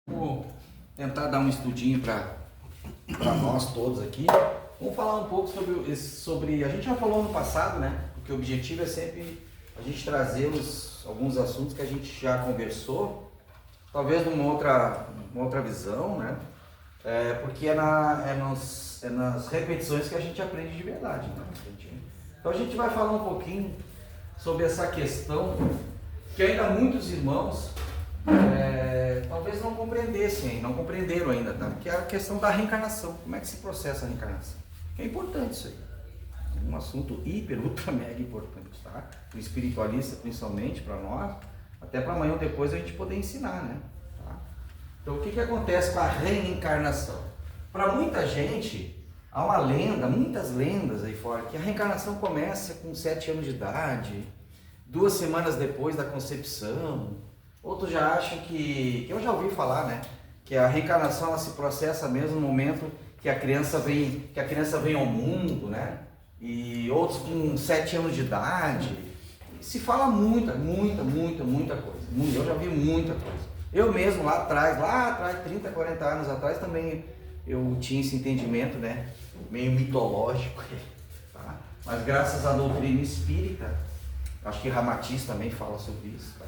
Vou tentar dar um estudinho para nós todos aqui. Vamos falar um pouco sobre. A gente já falou no passado, né? Porque o objetivo é sempre a gente trazer alguns assuntos que a gente já conversou, talvez numa outra visão, né? Porque é nas repetições que a gente aprende de verdade, né? Então a gente vai falar um pouquinho sobre essa questão que ainda muitos irmãos talvez não compreenderam ainda, tá? Que é a questão da reencarnação. Como é que se processa a reencarnação? Que é importante isso aí. Um assunto hiper, ultra, mega importante, tá? O espiritualista, principalmente, para nós, até para amanhã ou depois a gente poder ensinar, né? Tá? Então, o que acontece com a reencarnação? Para muita gente, há uma lenda, muitas lendas aí fora, que a reencarnação começa com 7 anos de idade, 2 semanas depois da concepção. Outros já acham que eu já ouvi falar, né? Que a reencarnação ela se processa mesmo no momento que a criança vem ao mundo, né? E outros com 7 anos de idade. Se fala muita coisa. Eu já vi muita coisa. Eu mesmo lá atrás, 30, 40 anos atrás, também eu tinha esse entendimento, né? Meio mitológico, tá? Mas graças à doutrina espírita, acho que Ramatiz também fala sobre isso, tá?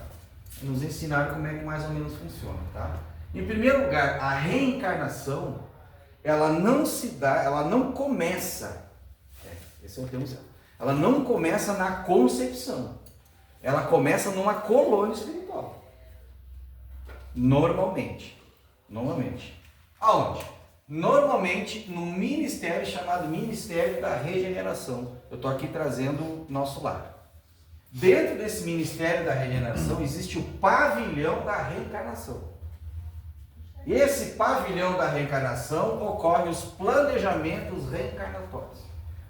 Nos ensinaram como é que mais ou menos funciona, tá? Em primeiro lugar, a reencarnação, ela não começa, esse é o termo certo, ela não começa na concepção, ela começa numa colônia espiritual, normalmente, aonde? Normalmente num ministério chamado Ministério da Regeneração. Eu estou aqui trazendo o nosso lar. Dentro desse Ministério da Regeneração existe o pavilhão da reencarnação. E esse pavilhão da reencarnação ocorre os planejamentos reencarnatórios.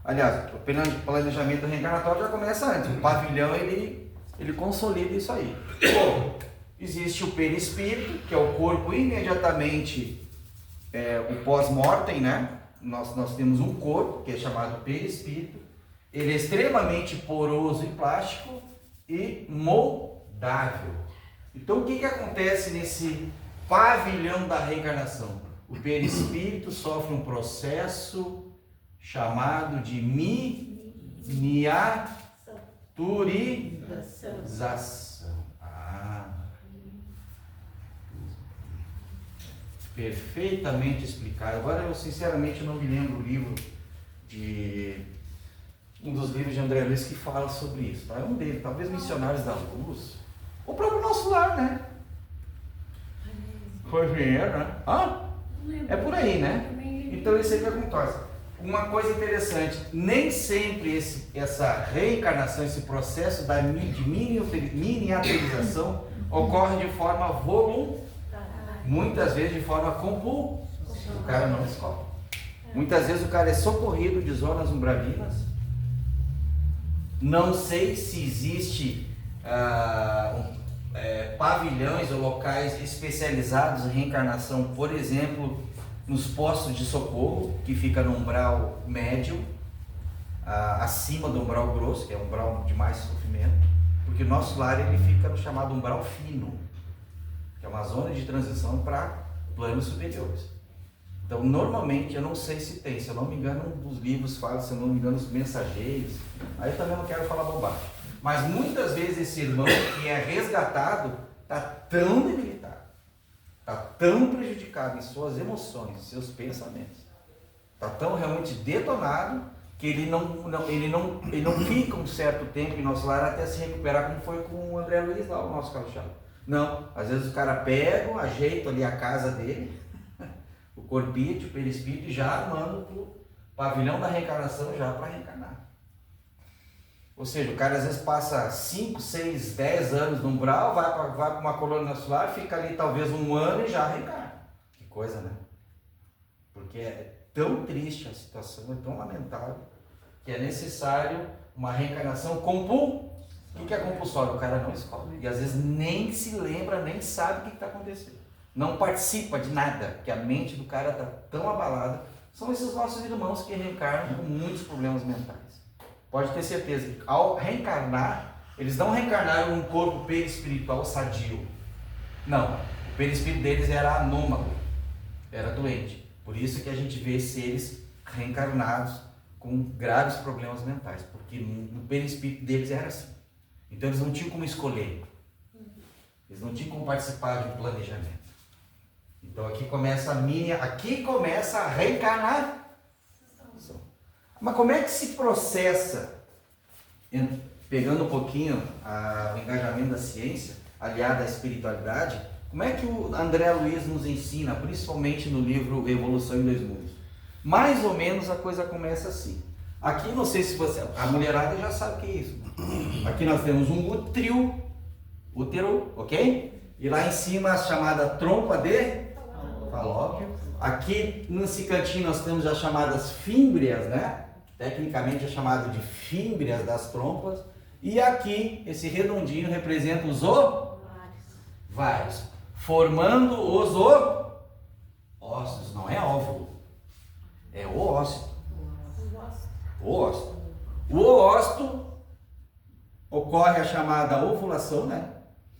Aliás, o planejamento reencarnatório já começa antes. O pavilhão ele consolida isso aí. Bom, existe o perispírito, que é o corpo imediatamente o pós-mortem, né? Nós temos um corpo que é chamado perispírito. Ele é extremamente poroso e plástico e moldável. Então o que acontece nesse pavilhão da reencarnação? O perispírito sofre um processo chamado de miniaturização. Perfeitamente explicado. Agora eu sinceramente não me lembro o livro um dos livros de André Luiz que fala sobre isso, tá? É um deles, talvez Missionários da Luz, o próprio Nosso Lar, né? Foi engenheiro, né? É por aí, né? Então isso aí que acontece. Uma coisa interessante, nem sempre essa reencarnação, esse processo de miniaturização ocorre de forma voluntária, muitas vezes de forma compulsória. O cara não escolhe. Muitas vezes o cara é socorrido de zonas umbralinas. Não sei se existe pavilhões ou locais especializados em reencarnação, por exemplo, nos postos de socorro, que fica no umbral médio, acima do umbral grosso, que é o umbral de mais sofrimento, porque o nosso lar ele fica no chamado umbral fino, que é uma zona de transição para planos superiores. Então, normalmente, eu não sei se tem, se eu não me engano, um dos livros fala, se eu não me engano, os mensageiros, aí eu também não quero falar bobagem. Mas muitas vezes esse irmão que é resgatado está tão debilitado, está tão prejudicado em suas emoções, em seus pensamentos, está tão realmente detonado que ele não fica um certo tempo em nosso lar até se recuperar, como foi com o André Luiz lá, o nosso carro-chave. Não, às vezes o cara pega, ajeita ali a casa dele, o corpício, o perispírito, já armando para o pavilhão da reencarnação já para reencarnar. Ou seja, o cara às vezes passa 5, 6, 10 anos no umbral, vai para uma colônia solar, fica ali talvez 1 ano e já reencarna. Que coisa, né? Porque é tão triste a situação, é tão lamentável, que é necessário uma reencarnação compulsória. O que é compulsório? O cara não escolhe. E às vezes nem se lembra, nem sabe o que está acontecendo. Não participa de nada, porque a mente do cara está tão abalada. São esses nossos irmãos que reencarnam com muitos problemas mentais. Pode ter certeza que ao reencarnar, eles não reencarnaram num corpo perispiritual sadio. Não. perispírito deles era anômalo, era doente. Por isso que a gente vê seres reencarnados com graves problemas mentais, porque no perispírito deles era assim. Então eles não tinham como escolher, eles não tinham como participar de um planejamento. Então aqui começa a reencarnação. Mas como é que se processa, pegando um pouquinho o engajamento da ciência, aliado à espiritualidade, como é que o André Luiz nos ensina, principalmente no livro Evolução em Dois Mundos? Mais ou menos a coisa começa assim. Aqui, não sei se você... A mulherada já sabe o que é isso. Aqui nós temos um útero, ok? E lá em cima a chamada trompa de falópio. Aqui nesse cantinho nós temos as chamadas fímbrias, né? Tecnicamente é chamado de fímbrias das trompas. E aqui, esse redondinho representa os ovários, formando os ócitos, não é óvulo, é o ócito. O ócito ocorre a chamada ovulação, né?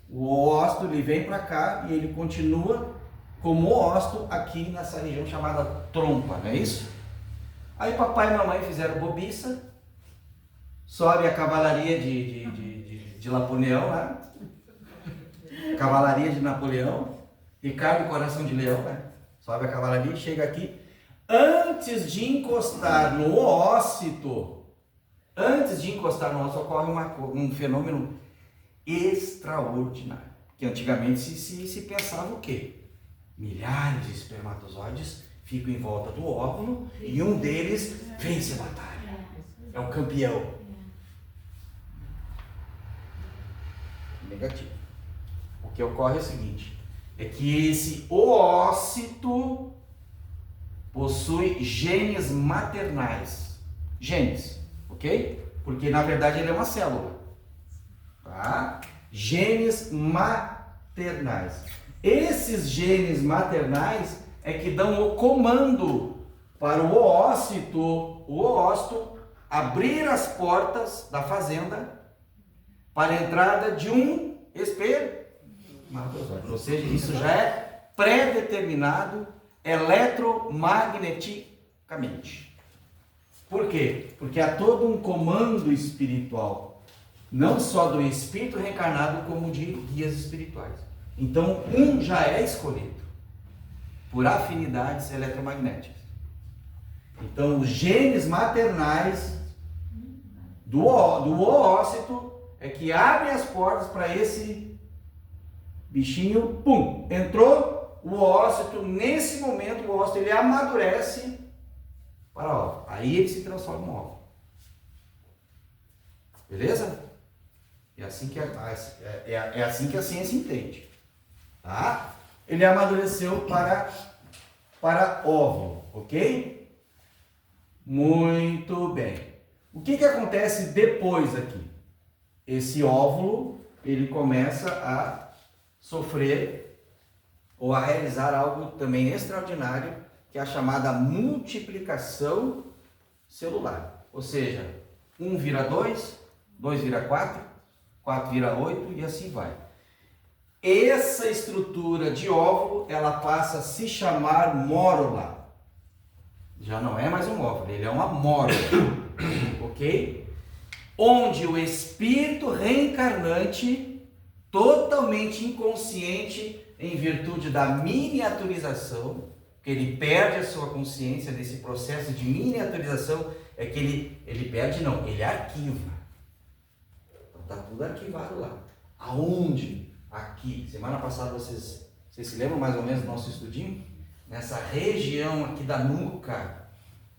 O ócito ele vem para cá e ele continua como ócito aqui nessa região chamada trompa, não é isso? Aí papai e mamãe fizeram bobiça, sobe a cavalaria de Napoleão, né? Cavalaria de Napoleão, Ricardo Coração de Leão, né? Sobe a cavalaria e chega aqui. Antes de encostar no ócito, ocorre um fenômeno extraordinário. Que antigamente se pensava o quê? Milhares de espermatozoides ficam em volta do óvulo e um deles vence a batalha. É o campeão. Negativo. O que ocorre é o seguinte, é que esse oócito possui genes maternais. Genes, ok? Porque na verdade ele é uma célula. Tá? Genes maternais. Esses genes maternais é que dão o comando para o oócito abrir as portas da fazenda para a entrada de um espermatozoide. Ou seja, isso já é pré-determinado eletromagneticamente. Por quê? Porque há todo um comando espiritual, não só do espírito reencarnado, como de guias espirituais. Então, um já é escolhido por afinidades eletromagnéticas. Então, os genes maternais do oócito é que abrem as portas para esse bichinho, pum, entrou o oócito. Nesse momento, o oócito ele amadurece para óvulo. Aí ele se transforma em óvulo. Beleza? É assim que assim que a ciência entende. Tá? Ele amadureceu para óvulo, ok? Muito bem. O que acontece depois aqui? Esse óvulo, ele começa a sofrer ou a realizar algo também extraordinário, que é a chamada multiplicação celular. Ou seja, 1 vira 2, 2 vira 4, 4 vira 8 e assim vai. Essa estrutura de óvulo, ela passa a se chamar mórula. Já não é mais um óvulo, ele é uma mórula, ok? Onde o espírito reencarnante, totalmente inconsciente, em virtude da miniaturização, que ele perde a sua consciência nesse processo de miniaturização, é que ele perde não, ele arquiva. Então está tudo arquivado lá. Aonde? Aqui, semana passada vocês se lembram mais ou menos do nosso estudinho? Nessa região aqui da nuca,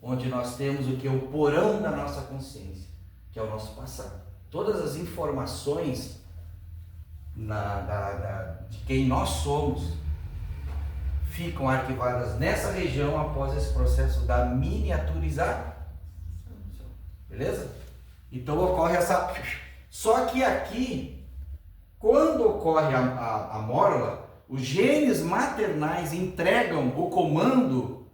onde nós temos o que? O porão da nossa consciência, que é o nosso passado. Todas as informações de quem nós somos ficam arquivadas nessa região após esse processo da miniaturização. Beleza? Então ocorre essa... Só que aqui, quando ocorre a mórula, os genes maternais entregam o comando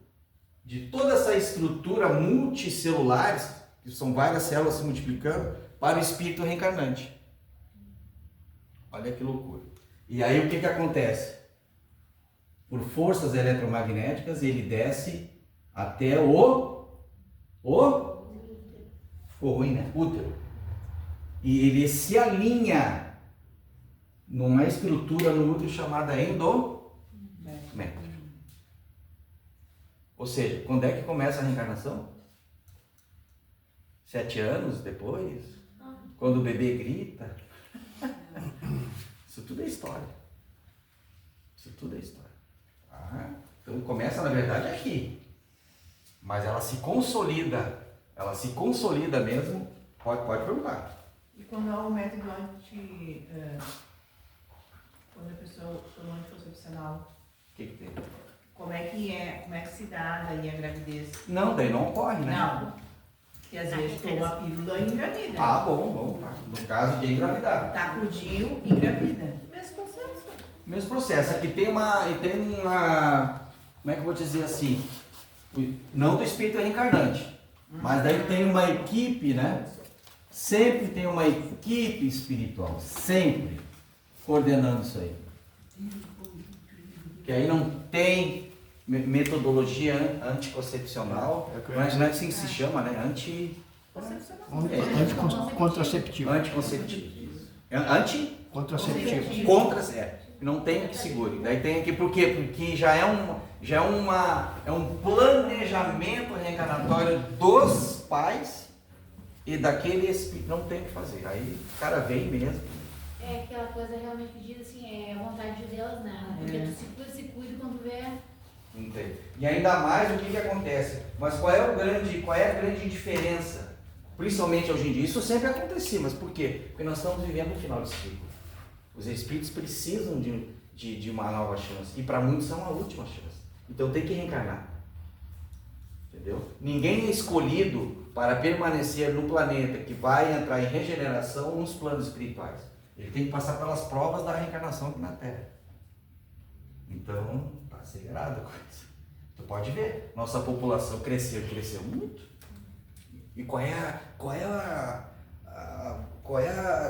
de toda essa estrutura multicelular, que são várias células se multiplicando, para o espírito reencarnante. Olha que loucura. E aí o que acontece? por forças eletromagnéticas, ele desce até ficou ruim, né? Útero. E ele se alinha numa estrutura no útero chamada endométrio. Ou seja, quando é que começa a reencarnação? 7 anos depois? Quando o bebê grita? Isso tudo é história. Isso tudo é história. Então começa, na verdade, aqui. Mas ela se consolida. Ela se consolida mesmo. Pode perguntar. E quando há o método quando a pessoa toma anticoncepcional, O que tem? como é que se dá daí a gravidez? Não, daí não ocorre, né? Não. Porque às vezes toma a pílula e engravida. Bom. No caso de engravidar. Tá com o DIU e engravida. Mesmo processo. Mesmo processo. Aqui tem uma. Como é que eu vou dizer assim? Não do espírito reencarnante. Mas daí tem uma equipe, né? Sempre tem uma equipe espiritual. Sempre coordenando isso aí. Que aí não tem metodologia anticoncepcional. Não é assim que se chama, né? Anticontraceptivo. Anticonceptivo. Contraceptivo. Não tem que segure. Daí tem que, por quê? Porque já é um planejamento reencarnatório dos pais e daquele espírito. Não tem o que fazer. Aí o cara vem mesmo. É aquela coisa realmente pedida assim, é a vontade de Deus, né? Porque tu se cuida quando vê. Entende? E ainda mais o que acontece. Mas qual é a grande diferença? Principalmente hoje em dia. Isso sempre acontecia, mas por quê? Porque nós estamos vivendo o final do ciclo. Os espíritos precisam de uma nova chance. E para muitos são a última chance. Então tem que reencarnar. Entendeu? Ninguém é escolhido para permanecer no planeta que vai entrar em regeneração nos planos espirituais. Ele tem que passar pelas provas da reencarnação aqui na Terra. Então, está acelerada a coisa. Tu pode ver, nossa população cresceu muito. E qual é a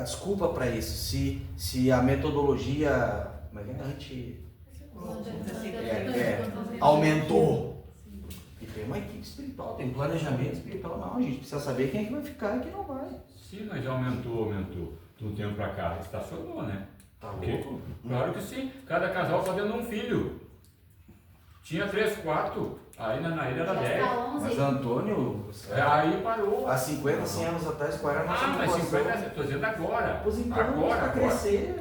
desculpa para isso? Se a metodologia aumentou. E tem uma equipe espiritual, tem um planejamento espiritual. Não, a gente precisa saber quem é que vai ficar e quem não vai. Sim, mas já aumentou. De um tempo para cá, estacionou, né? Tá louco? Claro que sim. Cada casal fazendo um filho. Tinha 3, 4, aí na ilha era 10. Mas Antônio, Aí parou. há 50, 100 anos atrás, qual era a nossa Mas população? 50, estou dizendo agora. Pois então, Agora. vai crescer.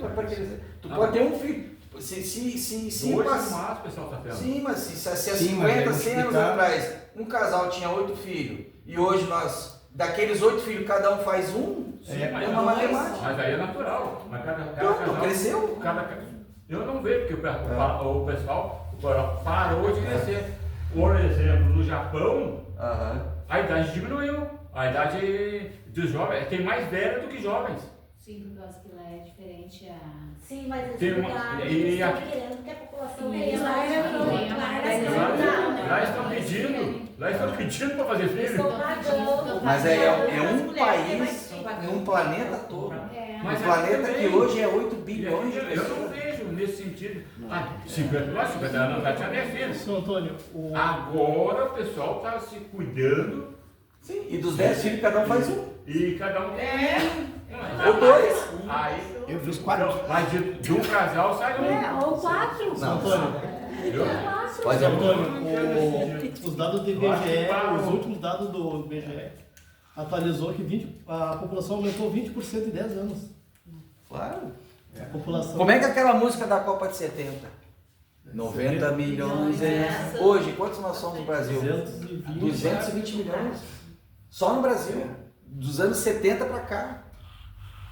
Tu pode ter um filho. Se Hoje passa- mais o pessoal está tendo. Sim, mas se há Sim, 50, mas 100 anos multiplicar. atrás, um casal tinha 8 filhos, e hoje daqueles 8 filhos, cada um faz um, Sim, é mas uma não- matemática. Mas aí é natural. Mas cada Então, casal. cresceu. Eu não vejo, porque o pessoal parou de crescer. Por exemplo, no Japão, a idade diminuiu. A idade dos jovens tem mais velha do que jovens. Sim, por causa que lá é diferente a. Sim, mas Tem uma- eles e estão aqui- querendo que a população Sim, venha lá mais é filho. outro, Lá lá é eles outro. não, Lá estão pedindo para fazer filho. estão pagando. Mas é As um mulheres país, têm mais num planeta todo. É. Mas Um planeta aqui que também. hoje é 8 bilhões de Eu não pessoas. vejo nesse sentido. 50 anos já tinha minha filha. Seu Antônio, Agora o pessoal está se cuidando Sim, e dos 10 filhos, cada um faz um. e cada um. Ou 2. Aí, eu fiz 4. mas de um casal sai um. Ou 4. Seu Antônio, Pode Seu ser. Antônio, os dados do Eu acho que IBGE, parou. os últimos dados do IBGE, atualizou que a população aumentou 20% em 10 anos. Claro. A população. Como é que é aquela música da Copa de 70? 90 milhões. Hoje, quantos nós somos no Brasil? 220 milhões. Só no Brasil. Dos anos 70 para cá.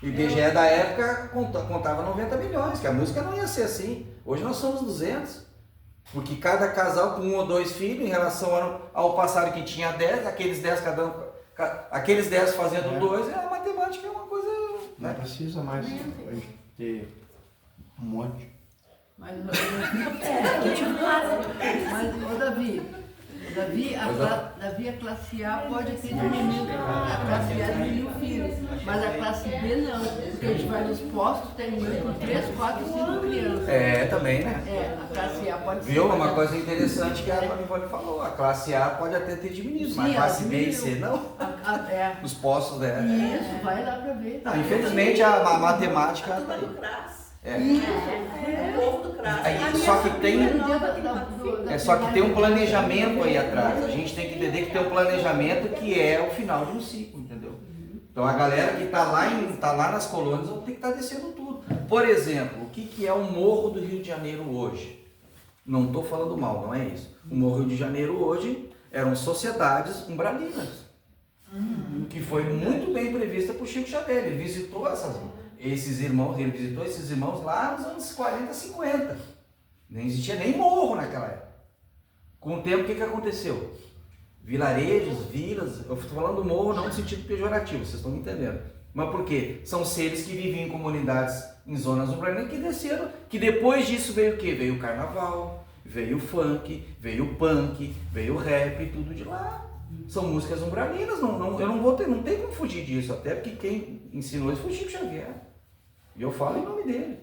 O IBGE da época contava 90 milhões, que a música não ia ser assim. Hoje nós somos 200. Porque cada casal com 1 ou 2 filhos, em relação ao passado que tinha 10, aqueles 10 aqueles 10 fazendo 2, a matemática é uma coisa. Não Né? precisa mais ter um monte. Mas, ô Davi, Davi, a classe A pode ter diminuído, a classe A diminuiu o filho, mas a classe B não, porque a gente vai nos postos, tem mãe com 3, 4, 5 crianças. É, também, né? A classe A pode ser. Viu? Uma coisa interessante que a Ivone falou, a classe A pode até ter diminuído, mas a classe B e C não. Os postos, né? Isso, vai lá pra ver. Não, infelizmente a matemática tá aí. O povo do CRAS. Só que tem um planejamento aí atrás. A gente tem que entender que tem um planejamento que é o final de um ciclo, entendeu? Então a galera que está lá nas colônias vão ter que estar descendo tudo. Por exemplo, o que é o Morro do Rio de Janeiro hoje? Não estou falando mal, não é isso. O Morro do Rio de Janeiro hoje eram sociedades umbralinas, que foi muito bem prevista por Chico Xavier. Ele visitou esses irmãos lá nos anos 40, 50. Nem existia nem morro naquela época. Com o tempo, o que aconteceu? Vilarejos, vilas, eu estou falando do morro não no sentido pejorativo, vocês estão me entendendo. Mas por quê? São seres que viviam em comunidades, em zonas umbralinas, que desceram, que depois disso veio o quê? Veio o carnaval, veio o funk, veio o punk, veio o rap, tudo de lá. São músicas umbralinas, não tem como fugir disso, até porque quem ensinou isso foi o Chico Xavier. E eu falo em nome dele.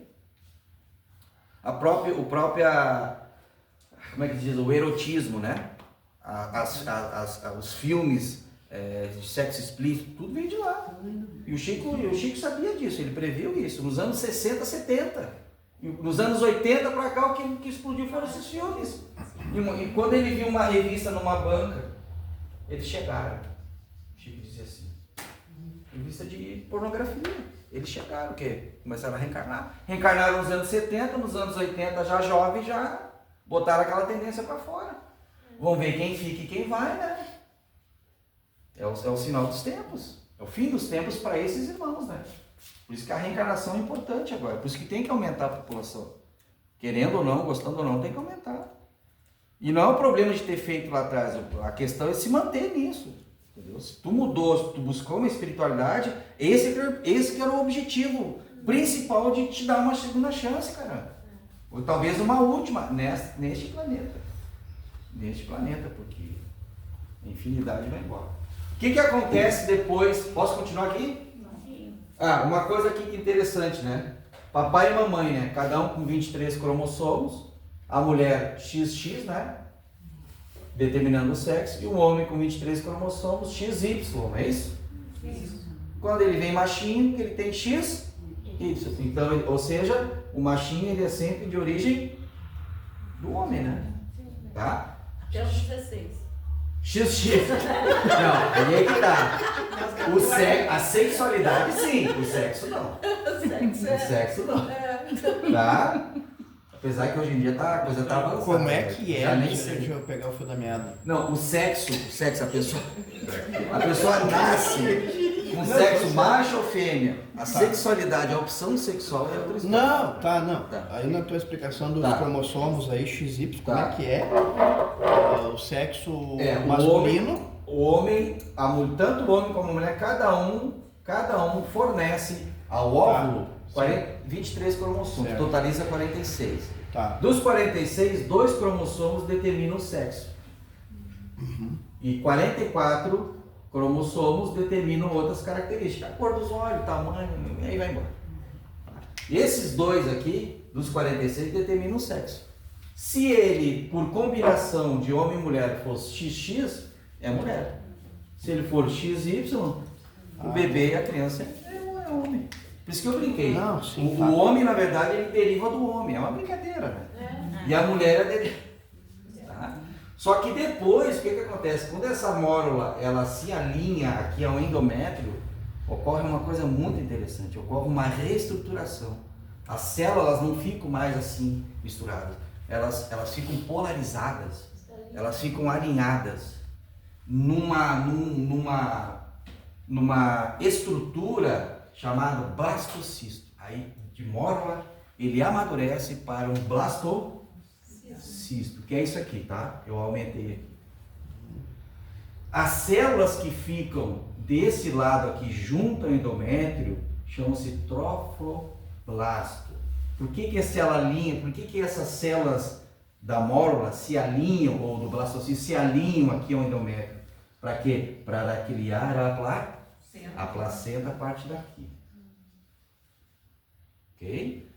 Como é que diz? O erotismo, né? Os filmes de sexo explícito, tudo veio de lá. E o Chico sabia disso, ele previu isso, nos anos 60, 70. E nos anos 80 para cá, o que explodiu foram esses filmes. E quando ele viu uma revista numa banca, eles chegaram. O Chico dizia assim, revista de pornografia. Eles chegaram, o quê? Começaram a reencarnar. Reencarnaram nos anos 70, nos anos 80 já jovens, já botaram aquela tendência para fora. Vão ver quem fica e quem vai, né? É o sinal dos tempos. É o fim dos tempos para esses irmãos, né? Por isso que a reencarnação é importante agora. Por isso que tem que aumentar a população. Querendo ou não, gostando ou não, tem que aumentar. E não é o problema de ter feito lá atrás. A questão é se manter nisso. Entendeu? Se tu mudou, se tu buscou uma espiritualidade, esse que era o objetivo principal de te dar uma segunda chance, cara. Ou talvez uma última, neste planeta. Neste planeta, porque a infinidade vai embora. O que acontece depois? Posso continuar aqui? Uma coisa aqui interessante, né? Papai e mamãe, né? Cada um com 23 cromossomos. A mulher XX, né? Determinando o sexo, e o homem com 23 cromossomos, XY, é isso? Isso. Quando ele vem machinho, ele tem XY. Então, ou seja, o machinho ele é sempre de origem do homem, né? Tá? Até os 16. XX. Não, aí é que tá. A sexualidade sim, o sexo não. O sexo não. Tá? Apesar que hoje em dia a coisa tá avançada. Como é que é? Já nem Deixa sei. eu pegar o fio da meada. Não, o sexo, a pessoa nasce com sexo macho ou fêmea. A sexualidade, a opção sexual é outra história. Não. Aí na tua explicação dos cromossomos aí, XY, como é que é? O sexo masculino? O homem, tanto o homem como a mulher, cada um fornece ao óvulo 23 cromossomos, certo. Totaliza 46. Tá. Dos 46, 2 cromossomos determinam o sexo. E 44 cromossomos determinam outras características. A cor dos olhos, tamanho, e aí vai embora. Esses 2 aqui, dos 46, determinam o sexo. Se ele, por combinação de homem e mulher, fosse XX, é mulher. Se ele for XY, o bebê e a criança é homem. Por isso que eu brinquei. Não, sim, o homem, na verdade, ele deriva do homem. É uma brincadeira, né? E a mulher é tá? Só que depois, o que acontece? Quando essa mórula, ela se alinha aqui ao endométrio, ocorre uma coisa muito interessante. Ocorre uma reestruturação. As células não ficam mais assim misturadas. Elas ficam polarizadas. Elas ficam alinhadas numa estrutura chamado blastocisto. Aí, de mórula, ele amadurece para um blastocisto, que é isso aqui, tá? Eu aumentei aqui. As células que ficam desse lado aqui, junto ao endométrio, chamam-se trofoblasto. Por que essa célula linha? Por que essas células da mórula se alinham, ou do blastocísto se alinham aqui ao endométrio. Para quê? Para criar a placenta a partir daqui. Ok?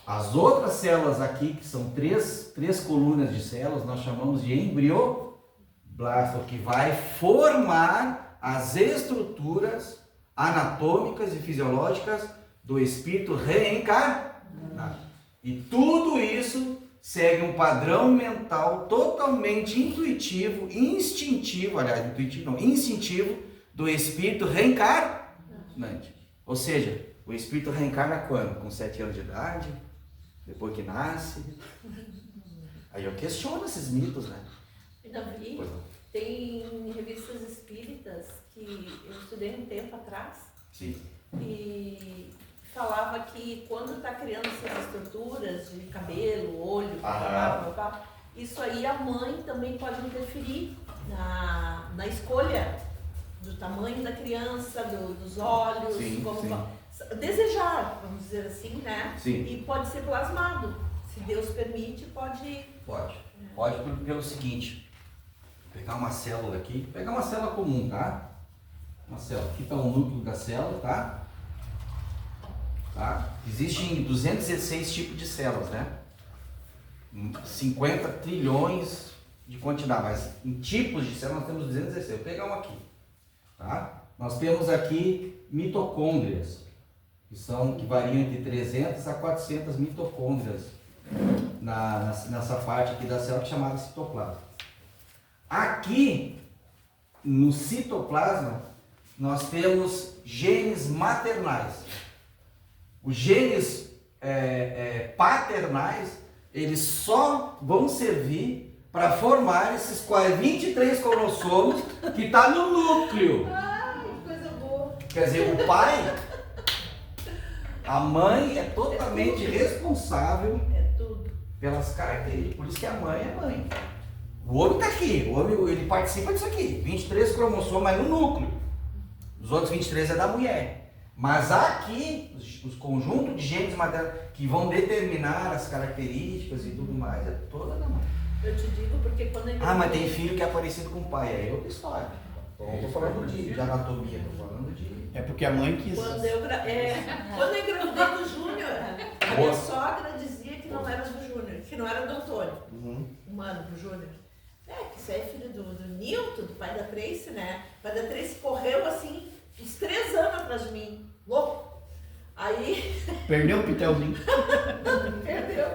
As outras células aqui, que são três colunas de células, nós chamamos de embrioblasto, que vai formar as estruturas anatômicas e fisiológicas do espírito reencarnado. E tudo isso segue um padrão mental totalmente intuitivo, instintivo, aliás, intuitivo não, instintivo, do espírito reencarnante. Ou seja, o espírito reencarna quando? Com 7 anos de idade, depois que nasce. Aí eu questiono esses mitos, né? E Davi, tem revistas espíritas que eu estudei um tempo atrás. Sim. E falava que quando está criando essas estruturas de cabelo, olho, isso aí a mãe também pode interferir na escolha do tamanho da criança, dos olhos, sim, como sim. Desejar, vamos dizer assim, né? Sim. E pode ser plasmado. Se Deus permite, pode. Pode pelo seguinte, pegar uma célula aqui, pegar uma célula comum, tá? Uma célula, aqui está o núcleo da célula, tá? Existem 216 tipos de células, né? 50 trilhões de quantidade, mas em tipos de células nós temos 216. Eu vou pegar uma aqui, tá? Nós temos aqui mitocôndrias, que variam entre 300 a 400 mitocôndrias nessa parte aqui da célula, que é chamada citoplasma. Aqui no citoplasma nós temos genes maternais. Os genes paternais, eles só vão servir para formar esses 23 cromossomos que está no núcleo. Ai, coisa boa. Quer dizer, o pai, a mãe é totalmente responsável pelas características. Por isso que a mãe é mãe. O homem está aqui, o homem ele participa disso aqui. 23 cromossomos, mas no núcleo. Os outros 23 é da mulher. Mas aqui, os conjuntos de genes maternos que vão determinar as características e tudo mais, é toda da mãe. Eu te digo porque quando eu... mas tem filho que é parecido com o pai, aí é outra história. Não estou falando de anatomia, estou falando de... É porque a mãe quis... Quando eu engravidei do Júnior, a minha sogra dizia que não era do Júnior, que não era do Antônio, humano, do Júnior. Que você é filho do Nilton, do pai da Tracy, né? O pai da Tracy correu assim, uns 3 anos atrás de mim, louco. Aí... Perdeu o pitelzinho. Perdeu.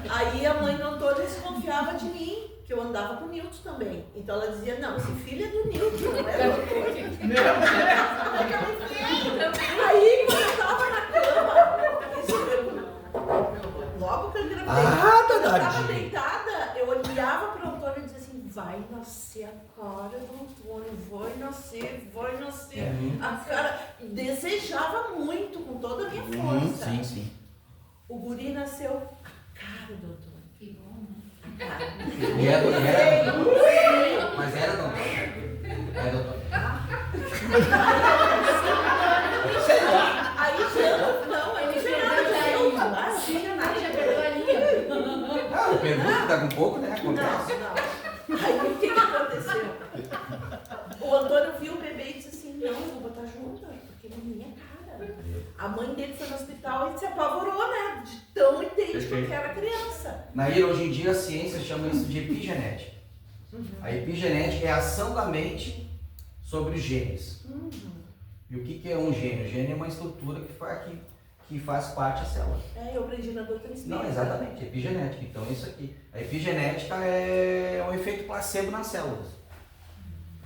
Aí a mãe do Antônio desconfiava de mim, que eu andava com o Nilton também. Então ela dizia, não, esse filho é do Nilton, não é do Antônio. Aí quando eu tava na cama, logo que eu engravidei, eu tava deitada, eu olhava para o Antônio e dizia assim, vai nascer a cara do Antônio, vai nascer. A cara desejava muito, com toda a minha força. Sim, sim. O guri nasceu a cara do Antônio. Que bom, né? A cara. Mas era do Antônio. Era do Antônio. Sei lá. Aí Já perdeu a linha. Eu pergunto, tá com pouco, né? Acontece. Não. Aí o que aconteceu? O Antônio viu o bebê e disse assim, não, eu vou botar junto, porque não é minha cara. A mãe dele foi no hospital e se apavorou, né? De tão idêntico que era a criança. Nair, hoje em dia a ciência chama isso de epigenética. A epigenética é a ação da mente sobre os genes. E o que é um gene? O gene é uma estrutura que faz parte da célula. Eu aprendi na doutrina espírita. Não, exatamente, epigenética. Então isso aqui. A epigenética é um efeito placebo nas células.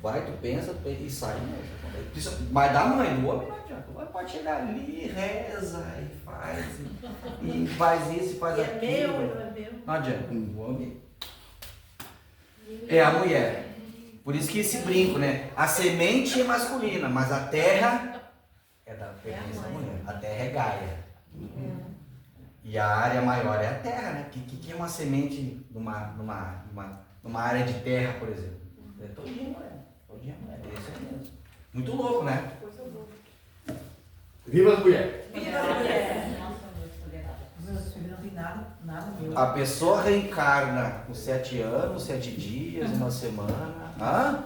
Vai, tu pensa e sai mesmo. Mas da mãe, do homem não adianta. O homem pode chegar ali, reza e faz isso e faz E aquilo. é meu, não é meu. Não adianta. O homem é a mulher. Por isso que esse brinco, né? A semente é masculina, mas a terra é da mulher. A terra é Gaia. E a área maior é a terra, né? Que é uma semente numa área de terra, por exemplo? É todinha mulher. É isso aí mesmo. Muito louco, né? Coisa boa. Viva as mulheres! Viva a mulher! Nossa, não tem nada meu. A pessoa reencarna com 7 anos, 7 dias, uma semana. Ah,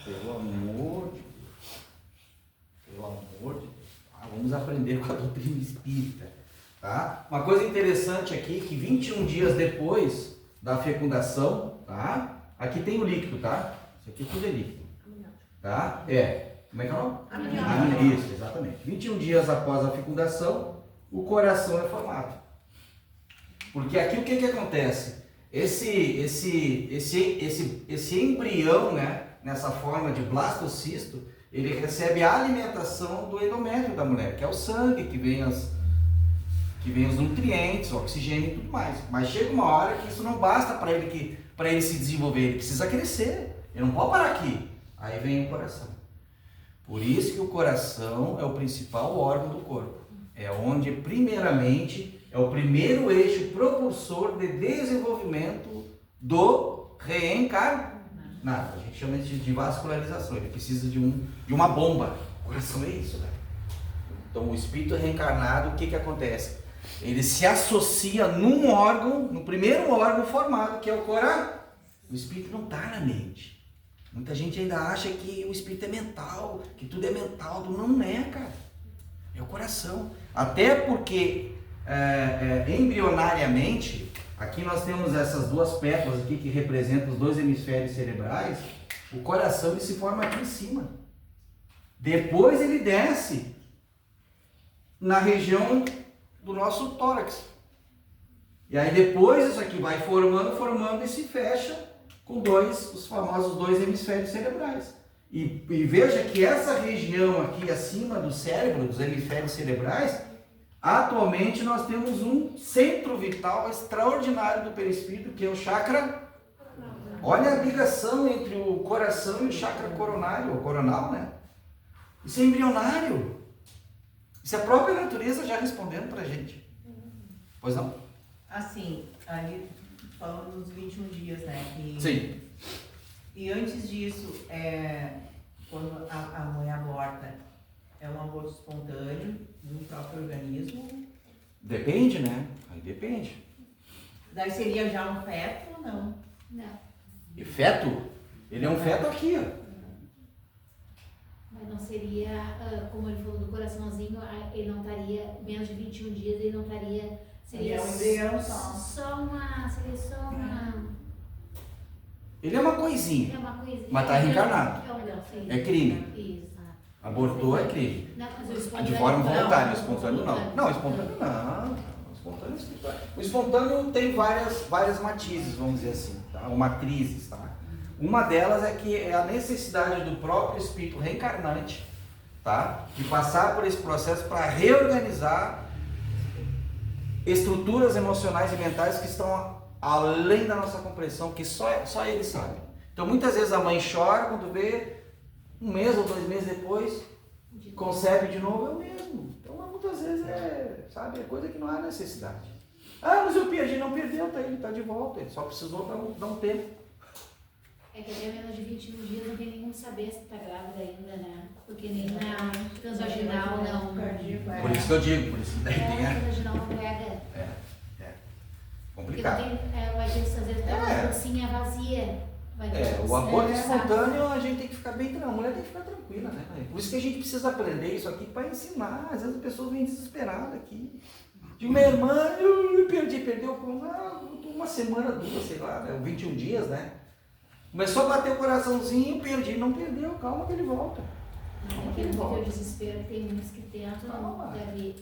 pelo amor de Deus. Vamos aprender com a doutrina espírita. Tá? Uma coisa interessante aqui, que 21 dias depois da fecundação, tá? Aqui tem o líquido, tá? Isso aqui tudo é líquido. Tá? Como é que é o nome? Amniótico. Isso, exatamente. 21 dias após a fecundação, o coração é formado. Porque aqui o que acontece? Esse embrião, né, nessa forma de blastocisto, ele recebe a alimentação do endométrio da mulher, que é o sangue, que vem os nutrientes, o oxigênio e tudo mais. Mas chega uma hora que isso não basta para ele se desenvolver, ele precisa crescer. Ele não pode parar aqui. Aí vem o coração. Por isso que o coração é o principal órgão do corpo. É onde, primeiramente, é o primeiro eixo propulsor de desenvolvimento do reencarnado. A gente chama isso de vascularização. Ele precisa de uma bomba. O coração é isso, né? Então, o espírito reencarnado, o que acontece? Ele se associa num órgão, no primeiro órgão formado, que é o coração. O espírito não está na mente. Muita gente ainda acha que o espírito é mental, que tudo é mental. Não é, cara. É o coração. Até porque, embrionariamente, aqui nós temos essas duas pétalas aqui que representam os 2 hemisférios cerebrais. O coração ele se forma aqui em cima. Depois ele desce na região do nosso tórax. E aí depois isso aqui vai formando e se fecha com os famosos 2 hemisférios cerebrais. E veja que essa região aqui acima do cérebro, dos hemisférios cerebrais, atualmente nós temos um centro vital extraordinário do perispírito, que é o chakra. Olha a ligação entre o coração e o chakra coronário, ou coronal, né? Isso é embrionário. Isso é a própria natureza já respondendo pra gente. Pois não? Assim, ali falando nos 21 dias, né? Sim. E antes disso, quando a mãe aborta, é um aborto espontâneo no próprio organismo? Depende, né? Aí depende. Daí seria já um feto ou não? Não. E feto? Ele é um feto aqui, ó. Mas não seria, como ele falou do coraçãozinho, ele não estaria, menos de 21 dias, ele não estaria. Seria um embrião seria só uma. Ele é uma coisinha. É uma coisinha. Mas tá reencarnado. É crime. Isso. Abortou é crime. Não, mas o espontâneo. De forma voluntária, não. o espontâneo não. Não, o espontâneo não. O espontâneo tem várias matizes, vamos dizer assim, tá? Ou matrizes, tá? Uma delas é que é a necessidade do próprio espírito reencarnante, tá? De passar por esse processo para reorganizar estruturas emocionais e mentais que estão além da nossa compreensão, que só ele sabe. Então muitas vezes a mãe chora quando vê 1 mês ou 2 meses depois, concebe de novo, é o mesmo. Então muitas vezes é coisa que não há necessidade. Ah, mas eu perdi, não perdeu, ele está de volta, ele só precisou dar um tempo. É que até menos de 21 dias não tem nenhum saber se está grávida ainda, né? Porque nem na transvaginal não. Por isso que eu digo, por isso que daí tem A transvaginal não pega. Porque não complicado. vai ter que fazer uma bolsinha vazia. O aborto espontâneo a gente tem que ficar bem tranquila, a mulher tem que ficar tranquila, né? Por isso que a gente precisa aprender isso aqui para ensinar. Às vezes as pessoas vêm desesperadas aqui. Digo, minha irmã, eu perdeu uma semana, 2, sei lá, 21 dias, né? Começou a bater o coraçãozinho, perdi, não perdeu, calma que ele volta. Aquele nível de desespero, tem muitos que tentam, e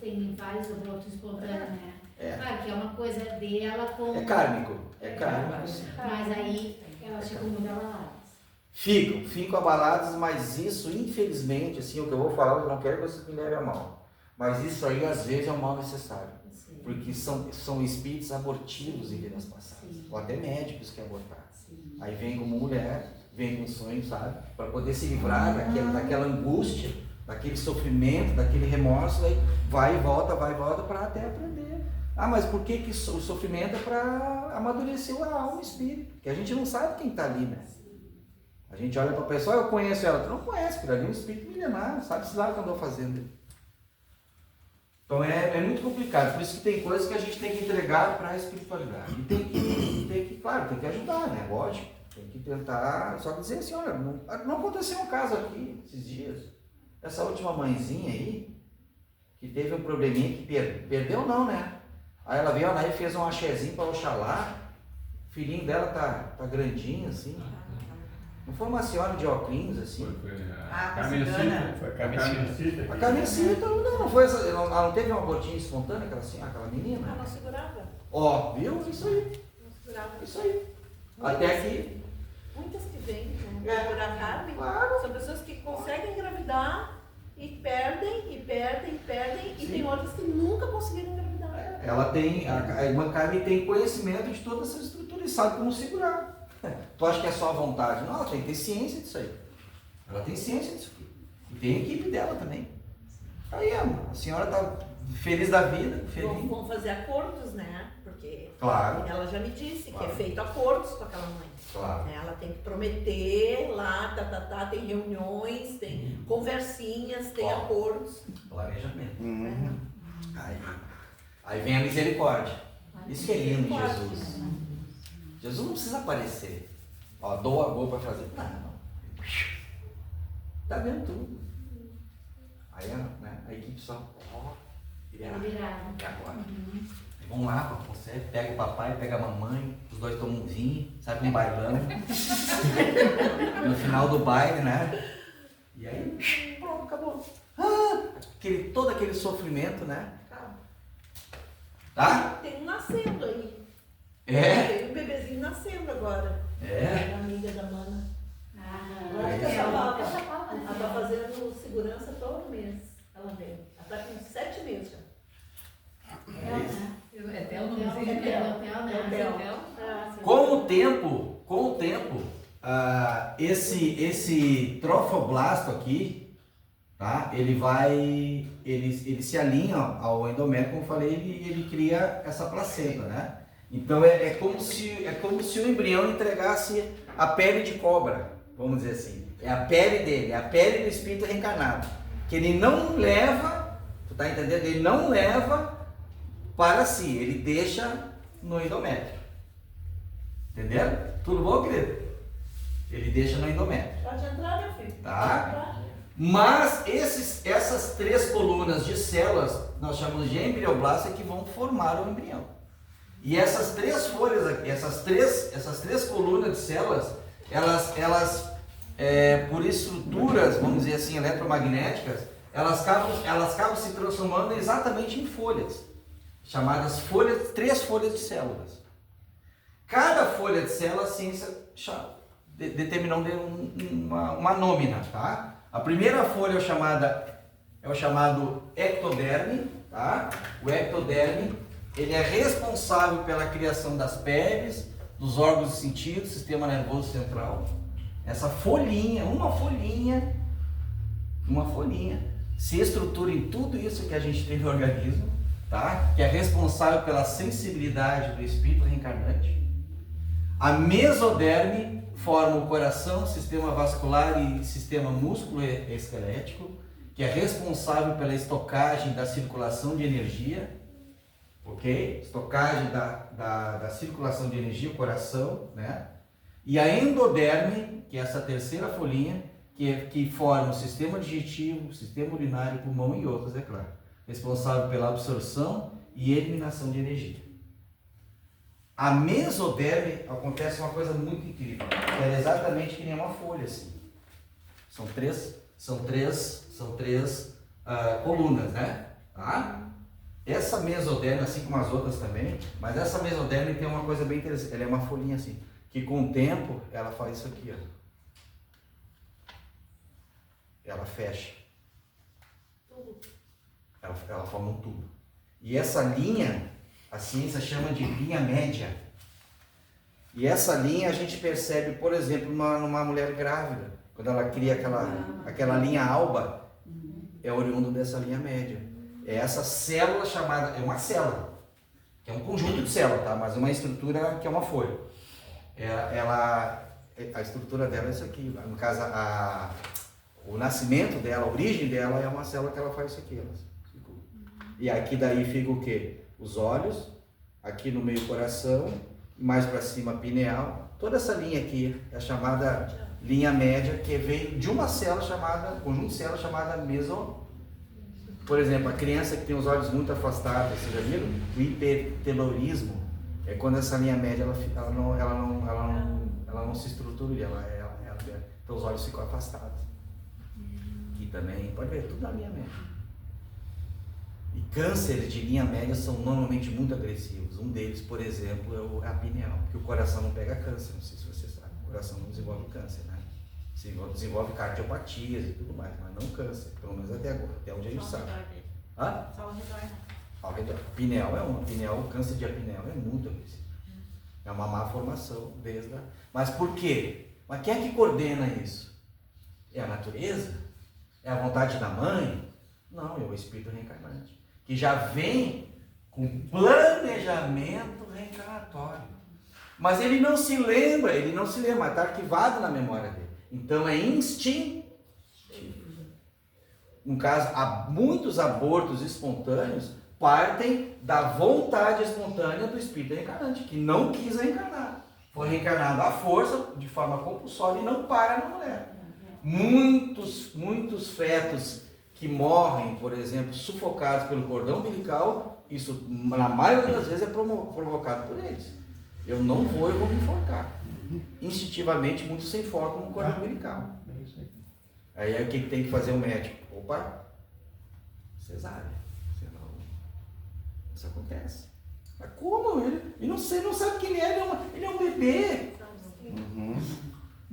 tem vários abortos espontâneos, né? Claro que é uma coisa dela com... É kármico. Mas aí elas ficam muito abaladas. Ficam abaladas, mas isso, infelizmente, assim, o que eu vou falar, eu não quero que vocês me levem a mal. Mas isso aí, às vezes, é um mal necessário. Sim. Porque são espíritos abortivos em vidas passadas. Sim. Ou até médicos que abortaram. Sim. Aí vem como mulher, vem com sonho, sabe? Para poder se livrar daquela angústia, daquele sofrimento, daquele remorso, aí vai e volta para até aprender. Ah, mas por que o sofrimento é para amadurecer a alma e o espírito? Porque a gente não sabe quem está ali, né? A gente olha para a pessoa, eu conheço ela. Tu não conhece, porque ali é um espírito milenar, sabe-se lá o que andou fazendo. Então é muito complicado, por isso que tem coisas que a gente tem que entregar para a espiritualidade. E tem que, claro, tem que ajudar, né? Lógico. Tem que tentar, só que dizer assim, olha, não aconteceu um caso aqui esses dias. Essa última mãezinha aí, que teve um probleminha que perdeu não, né? Aí ela veio lá e fez um axézinho para Oxalá. O filhinho dela tá grandinho, assim. Não foi uma senhora de óculos, assim? A Carmencita. Foi a Carmencita. A Carmencita, não foi essa, ela não teve uma gotinha espontânea, aquela menina? Ela não segurava. Ó, viu? Isso aí, Não segurava. isso aí. Até que... Muitas que vêm para Carmen Claro. são pessoas que conseguem engravidar e perdem, e Sim. tem outras que nunca conseguiram engravidar. Ela tem, a irmã Carmen tem conhecimento de toda essa estrutura e sabe como segurar. Tu acha que é só a vontade? Não, ela tem que ter ciência disso aí. Ela tem ciência disso aqui. E tem a equipe dela também. Aí a senhora tá feliz da vida, feliz. Vão fazer acordos, né? Porque Claro. ela já me disse Claro. que é feito acordos com aquela mãe. Claro. Ela tem que prometer lá, tem reuniões, tem conversinhas, tem Ó. acordos. Planejamento. Uhum. Aí vem a misericórdia. Isso que é lindo em Misericórdia. Jesus. Jesus não precisa aparecer. Ó, dou a boa para fazer. Não. Tá vendo tudo. Aí né, a equipe só. Virado. E agora? Aí vamos lá, você pega o papai, pega a mamãe, os dois tomam um vinho, sai pra um bailão. No final do baile, né? E aí, pronto, acabou. Todo aquele sofrimento, né? Tá? Tem um nascendo aí. É? Tem um bebezinho nascendo agora. É? A amiga da Mana. Ah, Ela é. ela tá fazendo segurança todo mês. Ela vem. Ela tá com 7 meses já. Até o Hotel, nomezinho. Com o tempo, esse trofoblasto aqui, tá? Ele se alinha ao endométrio, como eu falei, ele cria essa placenta, né? Então é como se o embrião entregasse a pele de cobra, vamos dizer assim. É a pele dele, é a pele do espírito reencarnado, que ele não leva, tu tá entendendo? Ele não leva para si, ele deixa no endométrio. Entendeu? Tudo bom, querido? Ele deixa no endométrio. Pode entrar, meu filho. Tá? Mas essas 3 colunas de células, nós chamamos de embrioblastos, é que vão formar o embrião. E essas 3 folhas aqui, essas três colunas de células, elas por estruturas, vamos dizer assim, eletromagnéticas, elas acabam se transformando exatamente em folhas, chamadas 3 folhas de células. Cada folha de célula, a ciência determinou uma nómina, tá? A primeira folha é o chamado ectoderme, tá? O ectoderme, ele é responsável pela criação das peles, dos órgãos de sentido, sistema nervoso central. Essa folhinha, uma folhinha, se estrutura em tudo isso que a gente tem no organismo, tá? Que é responsável pela sensibilidade do espírito reencarnante. A mesoderme forma o coração, sistema vascular e sistema músculo-esquelético, que é responsável pela estocagem da circulação de energia, ok? Estocagem da circulação de energia, o coração, né? E a endoderme, que é essa terceira folhinha, que forma o sistema digestivo, sistema urinário, pulmão e outros, é claro. Responsável pela absorção e eliminação de energia. A mesoderme acontece uma coisa muito incrível, que é exatamente que nem uma folha assim. São três colunas, né? Tá? Essa mesoderme, assim como as outras também, mas essa mesoderme tem uma coisa bem interessante, ela é uma folhinha assim, que com o tempo ela faz isso aqui, ó. Ela fecha. Ela forma um tubo. E essa linha, a ciência chama de linha média. E essa linha a gente percebe, por exemplo, numa mulher grávida. Quando ela cria aquela linha alba, é oriundo dessa linha média. É essa célula chamada, é uma célula, que é um conjunto de células, tá? Mas uma estrutura que é uma folha. A estrutura dela é isso aqui. No caso, o nascimento dela, a origem dela é uma célula que ela faz isso aqui. E aqui daí fica o quê? Os olhos, aqui no meio o coração, mais para cima a pineal. Toda essa linha aqui é a chamada linha média, que vem de uma célula chamada, conjunto de células chamada meso. Por exemplo, a criança que tem os olhos muito afastados, vocês já viram? O hipertelorismo é quando essa linha média ela não se estrutura, então os olhos ficam afastados. Aqui também, pode ver, tudo na linha média. E cânceres de linha média são normalmente muito agressivos. Um deles, por exemplo, é a pineal, porque o coração não pega câncer, não sei se você sabe. O coração não desenvolve câncer, né? Desenvolve cardiopatias e tudo mais, mas não câncer, pelo menos até agora, até onde a gente sabe. Hã? Só ao redor, né? Ao redor. Pineal é uma. O câncer de pineal é muito agressivo. É uma má formação desde a... Mas por quê? Mas quem é que coordena isso? É a natureza? É a vontade da mãe? Não, é o espírito reencarnante, que já vem com planejamento reencarnatório. Mas ele não se lembra, mas está arquivado na memória dele. Então é instintivo. No caso, muitos abortos espontâneos partem da vontade espontânea do espírito reencarnante, que não quis reencarnar. Foi reencarnado à força, de forma compulsória, e não para na mulher. Muitos fetos que morrem, por exemplo, sufocados pelo cordão umbilical, isso na maioria das vezes é provocado por eles. Eu não vou, eu vou me enforcar. Instintivamente, muitos se enforcam no cordão umbilical. Aí o que tem que fazer o médico? Opa, cesárea. Senão isso acontece. Mas como? Ele não sabe quem ele é um bebê.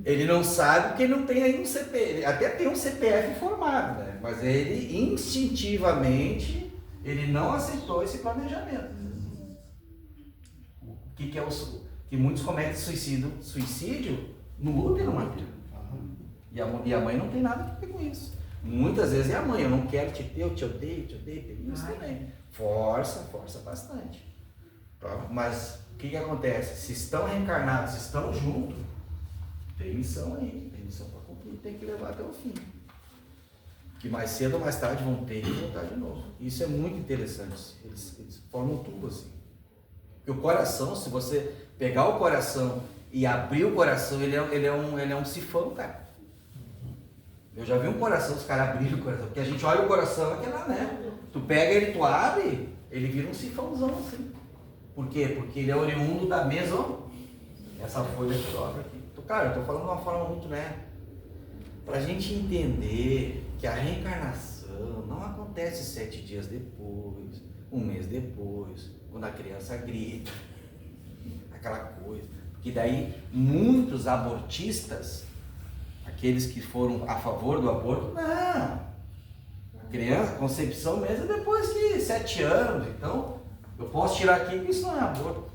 Ele não sabe porque ele não tem aí um CPF. Ele até tem um CPF formado, né? Mas ele instintivamente ele não aceitou esse planejamento. O que é que muitos cometem suicídio no útero materno. E a mãe não tem nada a ver com isso. Muitas vezes é a mãe, eu não quero te ter, eu te odeio, tem isso também. Força bastante. Mas o que acontece? Se estão reencarnados, se estão juntos, tem missão aí, tem missão para cumprir, tem que levar até o fim. Que mais cedo ou mais tarde vão ter que voltar de novo. Isso é muito interessante, eles formam tudo assim. Porque o coração, se você pegar o coração e abrir o coração, ele é um sifão, cara. Eu já vi um coração, os caras abriram o coração, porque a gente olha o coração, aquela, né? Tu pega ele, tu abre, ele vira um sifãozão assim. Por quê? Porque ele é oriundo da essa folha que dobra aqui. Cara, eu tô falando de uma forma muito, né? Pra gente entender que a reencarnação não acontece 7 dias depois, 1 mês depois, quando a criança grita, aquela coisa. Porque daí muitos abortistas, aqueles que foram a favor do aborto, não. Criança, concepção mesmo depois de 7 anos, então eu posso tirar aqui que isso não é aborto.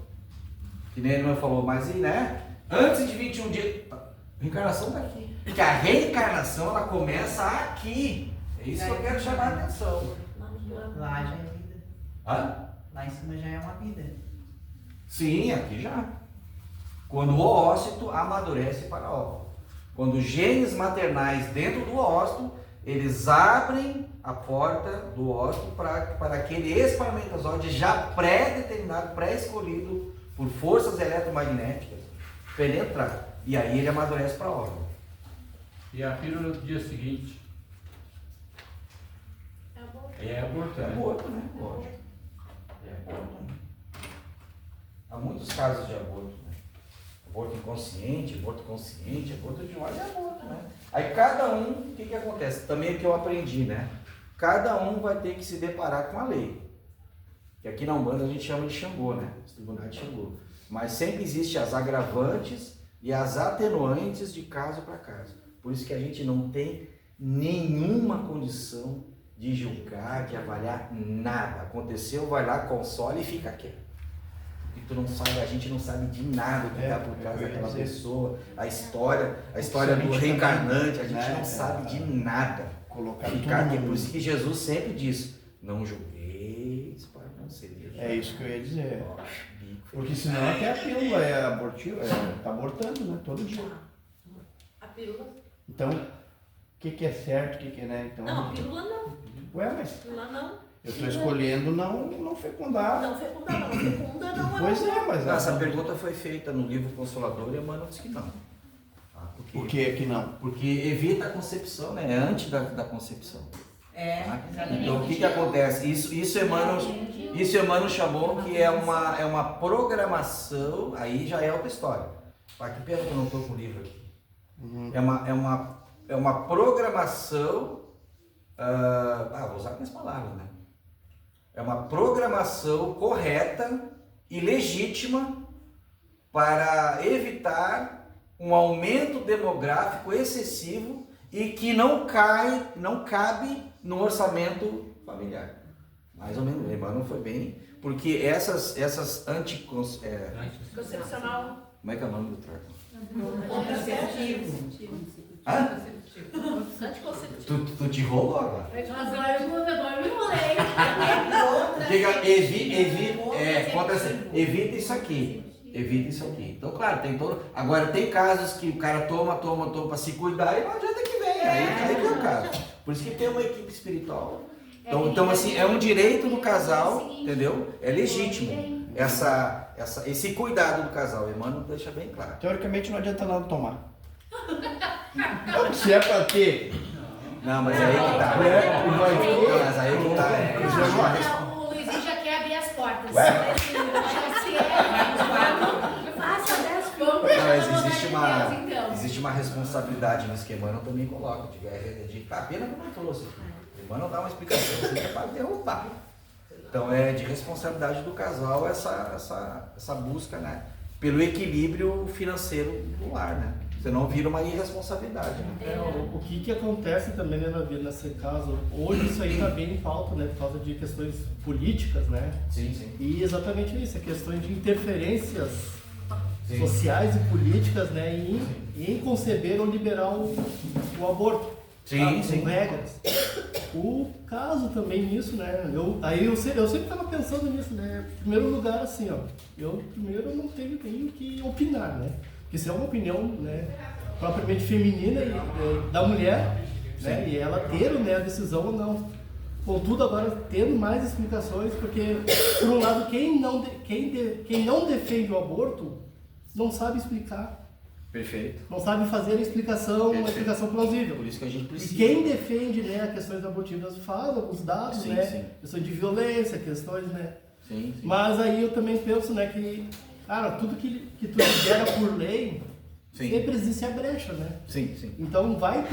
Que nem ele falou, mas né? Antes de 21 dias, a reencarnação está aqui. Porque a reencarnação ela começa aqui. É isso que eu quero chamar a atenção. Lá já é vida. Hã? Lá em cima já é uma vida. Sim, aqui já. Quando o oócito amadurece para óvulo. Quando os genes maternais dentro do oócito, eles abrem a porta do oócito para aquele espermatozoide já pré-determinado, pré-escolhido por forças eletromagnéticas penetrar. E aí ele amadurece para óvulo. E a pílula do dia seguinte? É aborto. É aborto, né? Lógico. É aborto, né? Há muitos casos de aborto, né? Aborto inconsciente, aborto consciente, aborto de ordem é aborto, né? Aí cada um, o que acontece? Também é que eu aprendi, né? Cada um vai ter que se deparar com a lei. Que aqui na Umbanda a gente chama de Xangô, né? Os tribunais de Xangô. Mas sempre existem as agravantes e as atenuantes de caso para caso. Por isso que a gente não tem nenhuma condição de julgar, de avaliar nada. Aconteceu, vai lá, console e fica quieto. Porque tu não sabe, a gente não sabe de nada que está por trás daquela pessoa, a história do reencarnante, a gente não sabe de nada. Ficar quieto. Por isso que Jesus sempre diz, não julgueis para não ser. É isso que eu ia dizer. Porque senão até a pílula é abortiva, tá abortando, né? Todo dia. A pílula? Então, o que é certo, o que é, né? Então, não, a pílula não. Ué, mas... Pílula não. Eu estou escolhendo não fecundar. Não fecunda, não. Pois é, mas... Essa pergunta foi feita no livro Consolador e Emmanuel disse que não. Por que que não? Porque evita a concepção, né? É antes da concepção. Exatamente. Então o que acontece? Isso Emmanuel chamou que é uma programação, aí já é outra história. Que pena que eu não estou com o livro aqui. É uma programação, vou usar minhas palavras, né? É uma programação correta e legítima para evitar um aumento demográfico excessivo e que não cabe no orçamento familiar. Mais ou menos, o Emmanuel foi bem, porque essas Concepcional. Como é que é o nome do trato? Contraceptivo. Anticonceptivo. Tu te enrolou agora. Agora eu me enrolei. Evita isso aqui. Evita isso aqui. Então, claro, tem todo. Agora, tem casos que o cara toma para se cuidar e não adianta que venha. Aí que é o caso. Por isso que tem uma equipe espiritual. Então assim, é um direito do casal, entendeu? É legítimo. Esse cuidado do casal, o Emmanuel deixa bem claro. Teoricamente não adianta nada tomar. Se é pra ter. Não, mas aí que tá. Mas aí que tá. O Luizinho já quer abrir as portas. Faça 10 Mas existe uma responsabilidade nisso que o Emmanuel também coloca. Pena que eu não trouxe. O Emmanuel dá uma explicação, você é para derrubar. Então é de responsabilidade do casal essa busca, né? Pelo equilíbrio financeiro do lar, né? Senão vira uma irresponsabilidade, né? O que acontece também, né, nesse caso, hoje isso aí está bem em pauta, né, por causa de questões políticas, né? Sim, sim. E exatamente isso, questões de interferências sociais e políticas, né, em conceber ou liberar o aborto. Sim. Com regras. O caso também nisso, né? Eu sempre estava pensando nisso, né? Em primeiro lugar, assim, ó, eu primeiro não tenho que opinar, né? Porque se é uma opinião, né, propriamente feminina da mulher, né, e ela ter, né, a decisão ou não. Contudo, agora tendo mais explicações, porque por um lado quem não defende o aborto não sabe explicar. Perfeito. Não sabe fazer a explicação, uma explicação plausível. Por isso que a gente precisa. E quem defende, né, questões abortivas fala os dados, Sim, né? sim. Questões de violência, questões, né? Sim. Mas aí eu também penso, né, que, cara, tudo que tu libera por lei, sempre existe a brecha, né? Sim. Então vai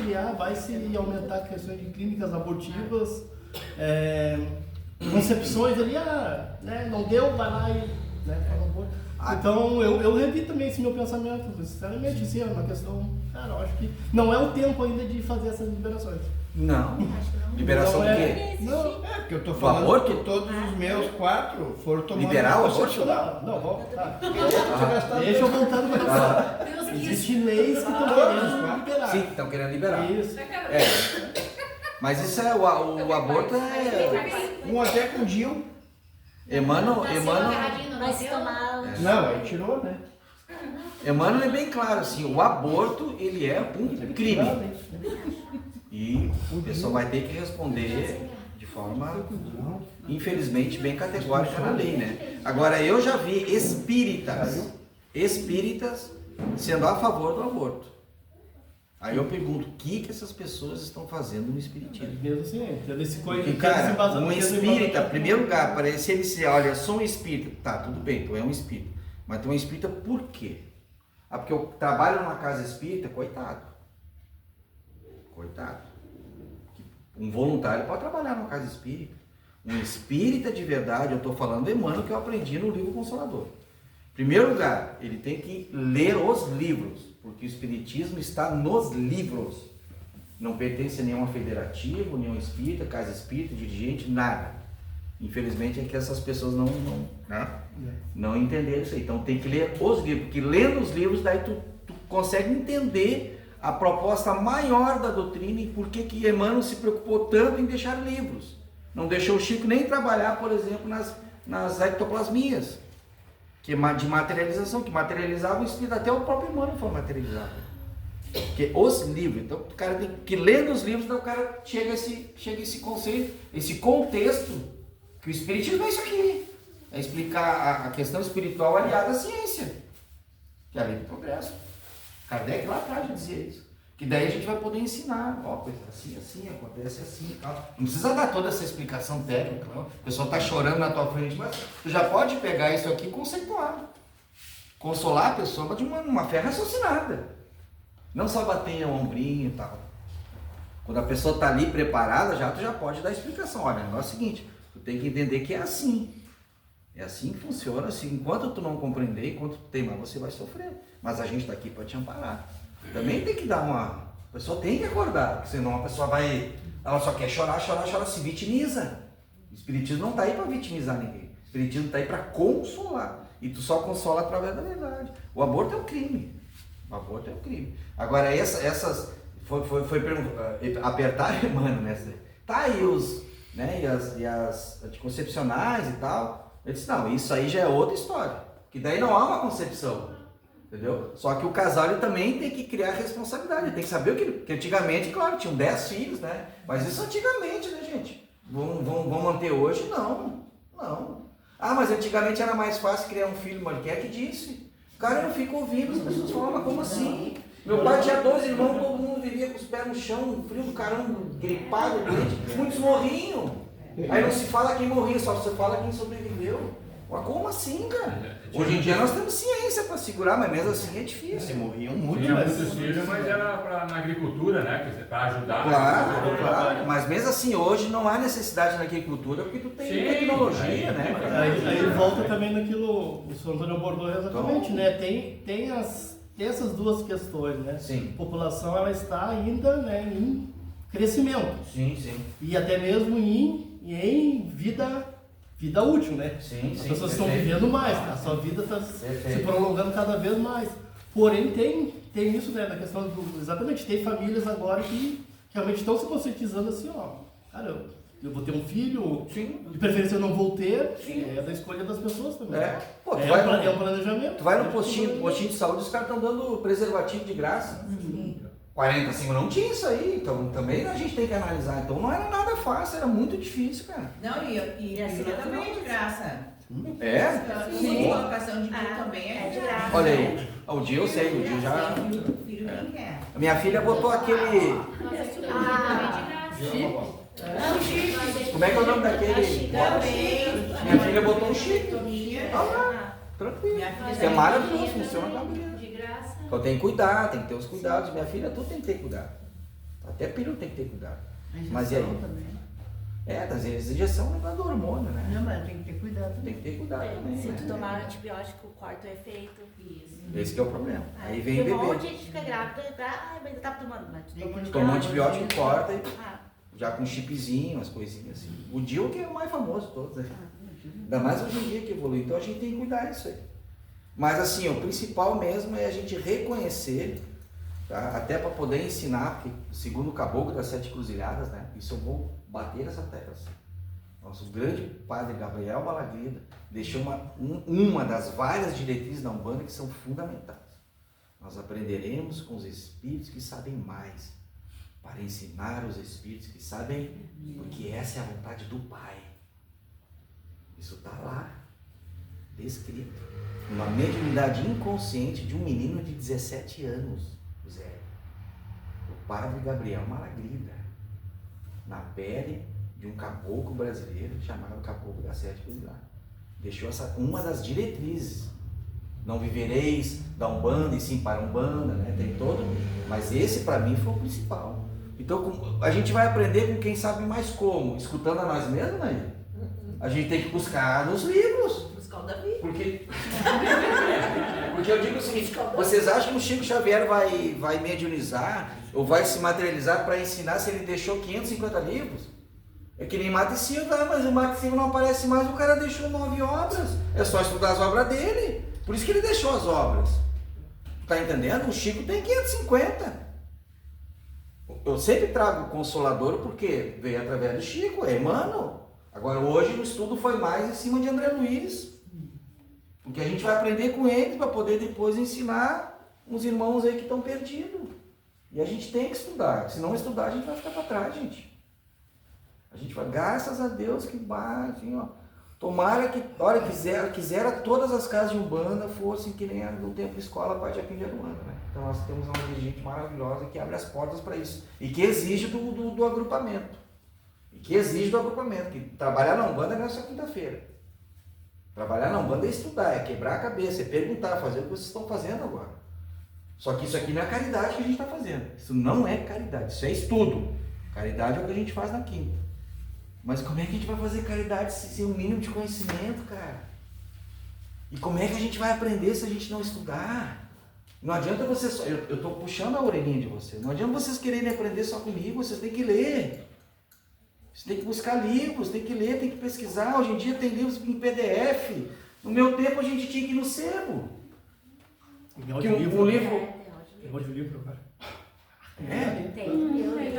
se aumentar questões de clínicas abortivas, concepções ali, né, não deu, vai lá e, né, fala aborto. Então eu revi também esse meu pensamento, sinceramente, assim, é uma questão, cara, eu acho que não é o tempo ainda de fazer essas liberações. Não. Liberação do quê? Não, porque eu tô falando aborto? que todos os meus 4 foram tomando Liberar o aborto? concepcional. não, vamos, tá. Deixa Deixa eu voltar no passado. Existem leis que estão querendo liberar. Sim, estão querendo liberar. Isso. Mas isso é o aborto Um até com Dil. Emmanuel Não, aí tirou, né? é bem claro, assim, o aborto ele é um crime. E a pessoa vai ter que responder de forma, infelizmente, bem categórica na lei, né? Agora, eu já vi espíritas sendo a favor do aborto. Aí eu pergunto, o que essas pessoas estão fazendo no espiritismo? Mesmo assim, esse Porque, cara, um espírita, em primeiro lugar, para se ele se olha, eu sou um espírita, tá, tudo bem, tu é um espírita, mas tu é um espírita por quê? Porque eu trabalho numa casa espírita, coitado. Um voluntário pode trabalhar numa casa espírita. Um espírita de verdade, eu estou falando Emmanuel, que eu aprendi no livro Consolador. Em primeiro lugar, ele tem que ler os livros, porque o espiritismo está nos livros. Não pertence a nenhuma federativa, nenhum espírita, casa espírita, dirigente, nada. Infelizmente é que essas pessoas não entenderam isso aí. Então tem que ler os livros, porque lendo os livros daí tu consegue entender a proposta maior da doutrina e por que Emmanuel se preocupou tanto em deixar livros. Não deixou o Chico nem trabalhar, por exemplo, nas ectoplasmias, que é de materialização, que materializava o espírito, até o próprio Emmanuel foi materializado. Porque os livros, então o cara tem que lendo os livros, então o cara chega a esse conceito, esse contexto Que o espiritismo é isso aqui. É explicar a questão espiritual aliada à ciência. Que é a lei do progresso. Kardec lá atrás já dizia isso. Que daí a gente vai poder ensinar. Ó, coisa assim, assim, acontece assim e tal. Não precisa dar toda essa explicação técnica, não. O pessoal está chorando na tua frente, mas tu já pode pegar isso aqui e conceituar. Consolar a pessoa, mas de uma fé raciocinada. Não só bater o ombrinho e tal. Quando a pessoa está ali preparada, tu já pode dar explicação. Olha, o negócio é o seguinte, tu tem que entender que é assim. É assim que funciona, assim. Enquanto tu não compreender, enquanto tu teimar, você vai sofrer. Mas a gente está aqui para te amparar. Também tem que dar uma... A pessoa tem que acordar, porque senão a pessoa vai... Ela só quer chorar, se vitimiza. O espiritismo não está aí para vitimizar ninguém. O espiritismo está aí para consolar. E tu só consola através da verdade. O aborto é um crime. O aborto é um crime. Agora, essas... Foi apertar, mano, né? Tá aí os... Né, e as anticoncepcionais e tal. Eu disse, não, isso aí já é outra história. Que daí não há uma concepção. Entendeu? Só que o casal ele também tem que criar responsabilidade. Ele tem que saber o que antigamente, claro, tinham 10 filhos, né? Mas isso antigamente, né, gente? Vão manter hoje? Não. Ah, mas antigamente era mais fácil criar um filho, mas quem é que disse? Cara, eu não fico ouvindo as pessoas falando, mas como assim? Meu pai tinha 2 irmãos, todo mundo vivia com os pés no chão, frio do caramba, gripado, doente. Muitos morriam. Aí não se fala quem morria, só se fala quem sobreviveu. Mas como assim, cara? Hoje em dia nós temos ciência para segurar, mas mesmo assim é difícil. Morriam muito. Tinha muitos filhos, mas era na agricultura, né? Para ajudar. Claro. Mas mesmo assim, hoje não há necessidade na agricultura porque tu tem tecnologia, né? Aí volta também naquilo, o senhor Antônio abordou exatamente, né? Tem essas duas questões, né? Sim. A população ela está ainda, né, em crescimento. Sim. E até mesmo em vida útil, né? Sim, As pessoas estão vivendo mais, a sua vida está se prolongando cada vez mais. Porém, tem isso, né, na questão do... Exatamente, tem famílias agora que realmente estão se conscientizando assim, ó, cara, eu vou ter um filho, de preferência eu não vou ter, é da escolha das pessoas também. Pô, É um planejamento. Tu vai no postinho de saúde, os caras estão dando preservativo de graça. 45 não tinha isso aí, então também a gente tem que analisar. Então não era nada fácil, era muito difícil, cara. Não, e também é de graça. É? Sim. Colocação de dia também é de graça. Olha aí, o dia eu sei, o dia já... Filho quem quer. A minha filha botou aquele... Como é que é o nome daquele? Minha filha botou um chip. Tranquilo. Isso é maravilhoso, funciona com a mulher. Então tem que cuidar, tem que ter os cuidados. Minha filha, tudo tem que ter cuidado. Até filho tem que ter cuidado. Mas e aí? Às vezes injeção é um negócio do hormônio, né? Não, mas tem que ter cuidado. Tem que ter cuidado também. Se né? tu tomar antibiótico, corta o efeito. Isso. Esse que é o problema. Aí vem Tem um bebê. monte de gente fica grávida e mas ainda tá tomando. Mas Toma antibiótico, corta e já com chipzinho, as coisinhas assim. O DIU que é o mais famoso de todos, né? Ainda mais hoje em dia que evolui. Então a gente tem que cuidar disso aí. Mas assim, o principal mesmo é a gente reconhecer, tá? Até para poder ensinar, porque segundo o Caboclo das 7 Cruzilhadas, né? Isso eu vou bater nessa tecla. Assim. Nosso grande padre Gabriel Malagrida deixou uma das várias diretrizes da Umbanda que são fundamentais. Nós aprenderemos com os espíritos que sabem mais, para ensinar os espíritos que sabem, porque essa é a vontade do Pai. Isso está lá, descrito. Uma mediunidade inconsciente de um menino de 17 anos, Zé. O padre Gabriel Malagrida, na pele de um caboclo brasileiro chamado Caboclo das 7 Cruzilhadas. Deixou uma das diretrizes. Não vivereis da Umbanda e sim para a Umbanda, né? Tem todo. Mas esse para mim foi o principal. Então a gente vai aprender com quem sabe mais como, escutando a nós mesmos, né? A gente tem que buscar nos livros. Buscar o Davi. Porque eu digo o seguinte, vocês acham que o Chico Xavier vai mediunizar ou vai se materializar para ensinar se ele deixou 550 livros? É que nem Mata e Silva, mas o Mata e Silva não aparece mais, o cara deixou 9 obras. É só estudar as obras dele. Por isso que ele deixou as obras. Tá entendendo? O Chico tem 550. Eu sempre trago o Consolador porque veio através do Chico, é Emmanuel. Agora hoje o estudo foi mais em cima de André Luiz. Porque a gente vai aprender com eles para poder depois ensinar uns irmãos aí que estão perdidos. E a gente tem que estudar. Se não estudar, a gente vai ficar para trás, gente. A gente vai, graças a Deus que assim, ó. Tomara que, olha, quisera todas as casas de Umbanda fossem que nem a do Templo Escola Pai de Japim de Aruanda, né? Então nós temos uma dirigente maravilhosa que abre as portas para isso. E que exige do agrupamento. Que trabalhar na Umbanda não é só quinta-feira. Trabalhar na Umbanda é estudar, é quebrar a cabeça, é perguntar, fazer o que vocês estão fazendo agora. Só que isso aqui não é caridade que a gente está fazendo. Isso não é caridade, isso é estudo. Caridade é o que a gente faz na quinta. Mas como é que a gente vai fazer caridade sem um mínimo de conhecimento, cara? E como é que a gente vai aprender se a gente não estudar? Não adianta você só... Eu estou puxando a orelhinha de vocês. Não adianta vocês quererem aprender só comigo, vocês têm que ler. Você tem que buscar livros, tem que ler, tem que pesquisar. Hoje em dia tem livros em PDF. No meu tempo a gente tinha que ir no sebo. Um livro, cara.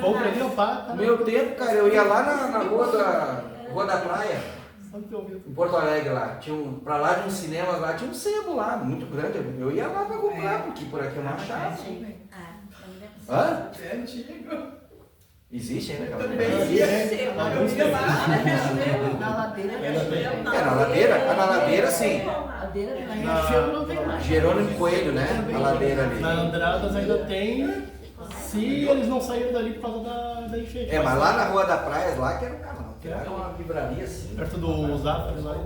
Compra ali, opa. No meu tempo, cara, eu ia lá na Rua da Praia, em Porto Alegre lá. Pra lá de uns cinemas lá, tinha um sebo lá, muito grande. Eu ia lá pra comprar, porque por aqui eu não achava. Hã? É antigo. Existe ainda aquela Também existe. Na ladeira. Na ladeira sim. Não tem mais. Jerônimo Coelho, né? A ladeira ali. Na Andradas ainda tem, se eles não saíram dali por causa da enchente. Mas lá na Rua da Praia, lá que era um canal, que era uma livraria assim. Perto do Zafra lá.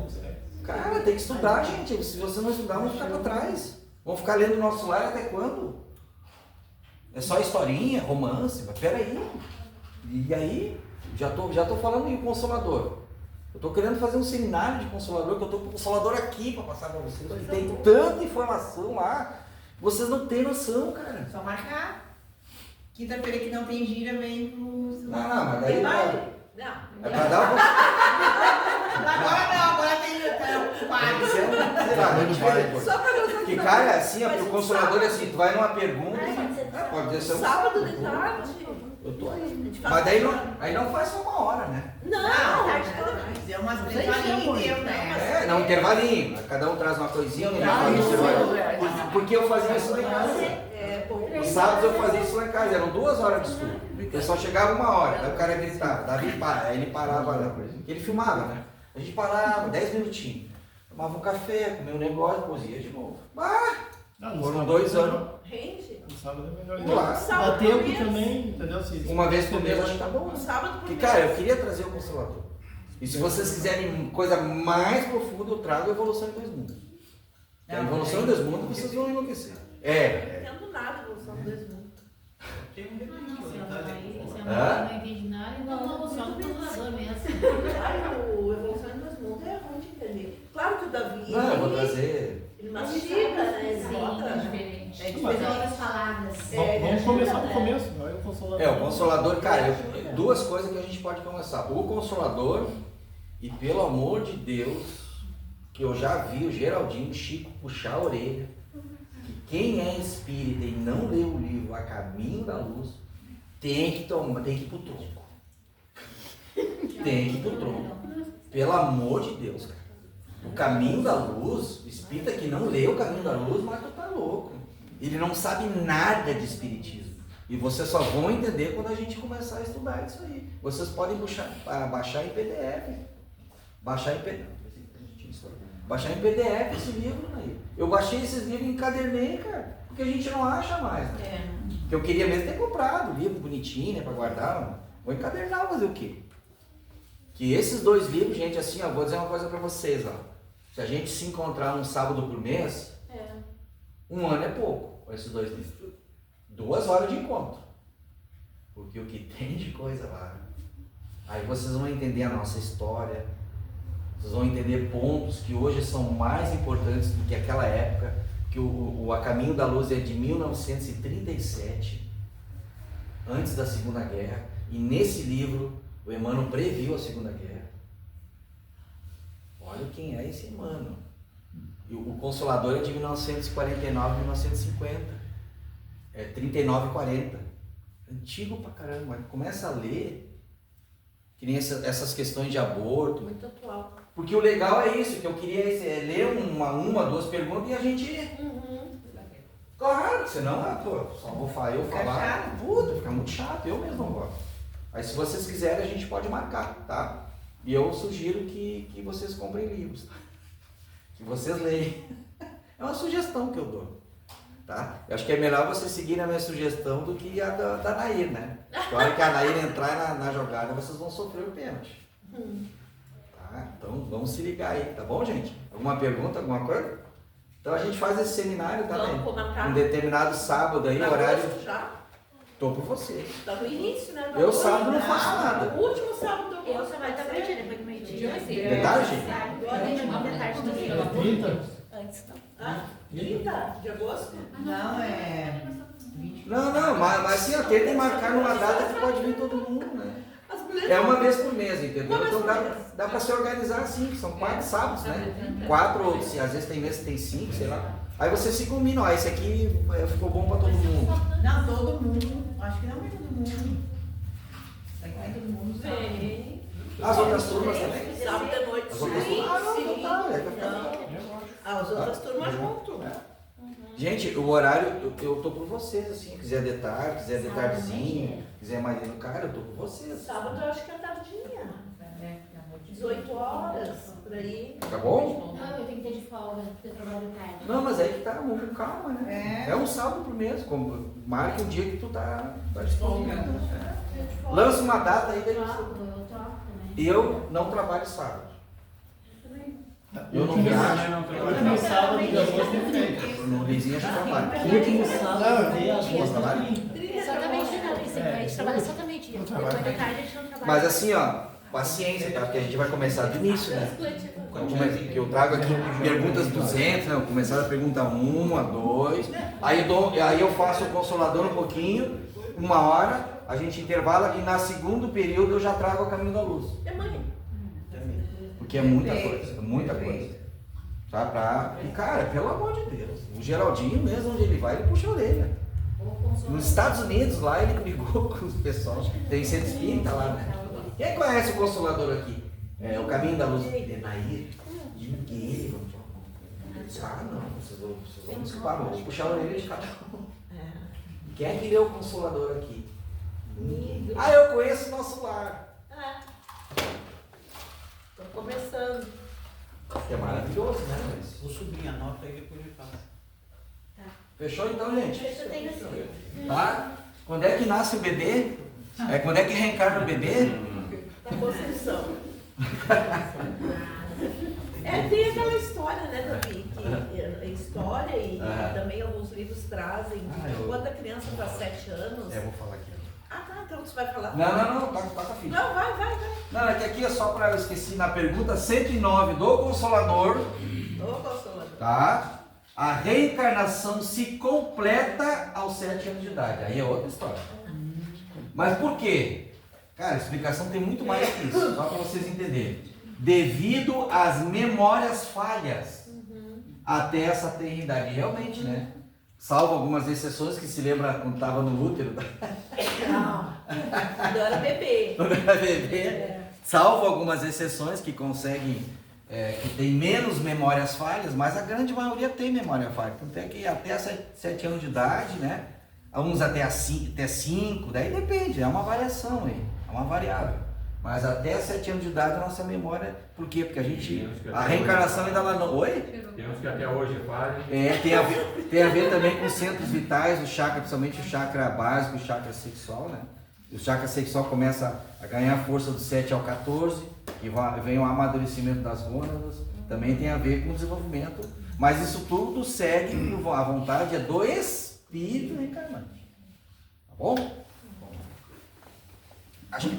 Cara, tem que estudar, gente. Se você não estudar, vamos ficar pra trás. Vamos ficar lendo o nosso lar até quando? É só historinha, romance, mas peraí. E aí, já tô falando em Consolador. Eu tô querendo fazer um seminário de Consolador, que eu tô com o Consolador aqui para passar para vocês. Tem tanta informação lá, vocês não têm noção, cara. Só marcar. Quinta-feira que não tem gira, vem pro... Não, mas daí... Não. É pra dar uma... Agora tem o quadro. Sei lá, Só pra você. que cara, é assim, ó, Mas o Consolador é assim, tu vai numa pergunta, pode ser um sábado de tarde. Eu tô aí. Mas daí não faz só uma hora, né? Não, Mas é umas 3 horinhas e deu, né? Não, intervalinho. Cada um traz uma coisinha, porque eu fazia isso lá em casa. Os sábados eu fazia isso lá em casa, eram 2 horas de estudo. Eu só chegava 1 hora, aí o cara gritava, Davi para, aí ele parava lá. Ele filmava, né? A gente parava, 10 minutinhos. Tomava um café, comia um negócio, cozia de novo. Foram 2 anos. Rende. Sábado é melhor. Vamos lá. Dá tempo também, entendeu? Uma vez por mês acho que tá bom. Sábado por Porque, cara, eu queria trazer o Consolador. E se vocês quiserem coisa mais profunda, eu trago a Evolução em 2 Mundos. A Evolução em 2 Mundos vocês vão enlouquecer. Não entendo nada, Evolução em 2 Mundos. Não entendi nada, então não só no Consolador mesmo. O Evolução em 2 Mundos é ruim de entender. Claro que o Davi... Não, eu vou trazer... Ele mastiga, né? Sim, é diferente. É Mas diferente. Outras palavras. Vamos começar do começo. O Consolador. O Consolador, cara, 2 coisas que a gente pode começar. O Consolador e, pelo amor de Deus, que eu já vi o Geraldinho, o Chico puxar a orelha, que quem é espírita e não lê o livro A Caminho da Luz, tem que ir pro tronco. Tem que ir pro tronco. Pelo amor de Deus, cara. O Caminho da Luz, o espírita que não lê o Caminho da Luz, mas tu tá louco. Ele não sabe nada de espiritismo. E vocês só vão entender quando a gente começar a estudar isso aí. Vocês podem baixar em PDF. Baixar em PDF esse livro aí. Eu baixei esses livros e encadernei, cara. Porque a gente não acha mais, né? Porque eu queria mesmo ter comprado o livro bonitinho, né? Pra guardar. Vou encadernar, fazer o quê? Que esses 2 livros, gente, assim, ó, vou dizer uma coisa pra vocês, ó. Se a gente se encontrar um sábado por mês, 1 ano é pouco com esses 2 livros. 2 horas de encontro. Porque o que tem de coisa lá. Aí vocês vão entender a nossa história. Vocês vão entender pontos que hoje são mais importantes do que aquela época. Que A Caminho da Luz é de 1937, antes da Segunda Guerra. E nesse livro, o Emmanuel previu a Segunda Guerra. Olha quem é esse Emmanuel. E o Consolador é de 1949 a 1950. É 39 e 40. Antigo pra caramba. Mas começa a ler, que nem essas questões de aborto. Muito atual. Porque o legal é isso, que eu queria ler 2 perguntas e a gente... Claro, senão, só vou eu falar. Puta, fica muito chato, eu mesmo não gosto. Mas se vocês quiserem, a gente pode marcar, tá? E eu sugiro que vocês comprem livros, tá? Que vocês leiam. É uma sugestão que eu dou, tá? Eu acho que é melhor vocês seguirem a minha sugestão do que a da Nair, né? Porque a hora que a Nair entrar na jogada, vocês vão sofrer o pênalti. Tá? Então vamos se ligar aí, tá bom, gente? Alguma pergunta, alguma coisa? Então a gente faz esse seminário também. Um determinado sábado aí, horário. Já? Tô por vocês. Tá no início, né? Eu sábado não faço nada. O último sábado do Eu só vai estar meio-dia, depois do meio-dia. De tarde? De tarde do dia. 30? Antes não. Ah, 30 de agosto? Não, é. Não, mas assim, ó, tentem marcar numa data que pode vir todo mundo, né? As mulheres. É uma vez por mês, entendeu? Uma vez Então por mês. dá pra se organizar assim, são 4 sábados, né? 4 ou se às vezes tem meses que tem 5, sei lá. Aí vocês se combinam, ó, esse aqui ficou bom pra todo mundo. Não, todo mundo. Acho que não é todo mundo. É que nem todo mundo sabe. Vem. As outras turmas também? Sábado de noite. As outras turmas? Ah, não, sim. então tá, vai ficar Não. legal. As outras turmas junto. Gente, o horário, eu tô por vocês, assim, quiser de tarde, quiser de tardezinho, quiser mais no cara, eu tô por vocês. Sábado eu acho que é tardinha. 18 horas, por aí. Tá bom? Não, eu tenho que ter de folga, porque eu trabalho tarde. Não, mas aí que tá, vamos com calma, né? É um sábado por mês, marque um dia que tu tá disponível. Lança uma data aí, daí Eu você... troco também. Eu não trabalho sábado. Eu não Último viajo. Último sábado de agosto tem feito. No Lizinho eu trabalho. Último sábado de agosto trabalho? Exatamente, não. A gente trabalha exatamente. Depois da tarde a gente não trabalha. Mas assim, ó, paciência, tá? Porque a gente vai começar do início, né? Que eu trago aqui perguntas 200, né? Eu começar a pergunta 1, a 2. Aí eu faço o consolador um pouquinho, 1 hora, a gente intervala e na segundo período eu já trago a Caminho da Luz. É mãe. Porque é muita coisa, muita coisa. Tá? E cara, pelo amor de Deus, o Geraldinho mesmo, onde ele vai, ele puxa a orelha. Nos Estados Unidos, lá, ele brigou com os pessoal. Tem centro espírita lá, né? Quem conhece o Consolador aqui? É o Caminho da Luz. Nair. Ninguém. Ah, não, vocês vão desculpar, vamos puxar a orelha de cada um. Quem é que lê o Consolador aqui? Ninguém. Ah, eu conheço o Nosso Lar. Tô começando. É maravilhoso, né? Vou subir a nota aí depois de casa. Fechou então, gente? Eu tenho assim. Tá? Quando é que nasce o bebê? Quando é que reencarna o bebê? Da Conceição. Tem aquela história, né, Davi? Que história e também alguns livros trazem. Quando a criança faz 7 anos. Eu vou falar aqui. Ah, tá, então você vai falar. Não, toca a ficha. Não, vai. Não, é que aqui é só para eu esqueci na pergunta 109 do Consolador, Ô, Consolador. tá? A reencarnação se completa aos 7 anos de idade. Aí é outra história. Mas por quê? Cara, a explicação tem muito mais que isso, só para vocês entenderem. Devido às memórias falhas até essa tenridade. Realmente, né? Salvo algumas exceções que se lembra quando estava no útero. Não. Quando eu era bebê. Quando era bebê. Salvo algumas exceções que conseguem, que tem menos memórias falhas, mas a grande maioria tem memória falha. Tanto é que até 7 anos de idade, né? Uns até 5, daí depende, é uma variação aí, é uma variável. Mas até 7 anos de idade a nossa memória, por quê? Porque a reencarnação ainda lá não... Oi? Tem uns que até hoje fazem. Tem a ver também com centros vitais, o chakra, principalmente o chakra básico, o chakra sexual, né? O chakra sexual começa a ganhar força do 7 ao 14, e vem o amadurecimento das gônadas, também tem a ver com o desenvolvimento, mas isso tudo segue a vontade do espírito reencarnante. Tá bom? Acho que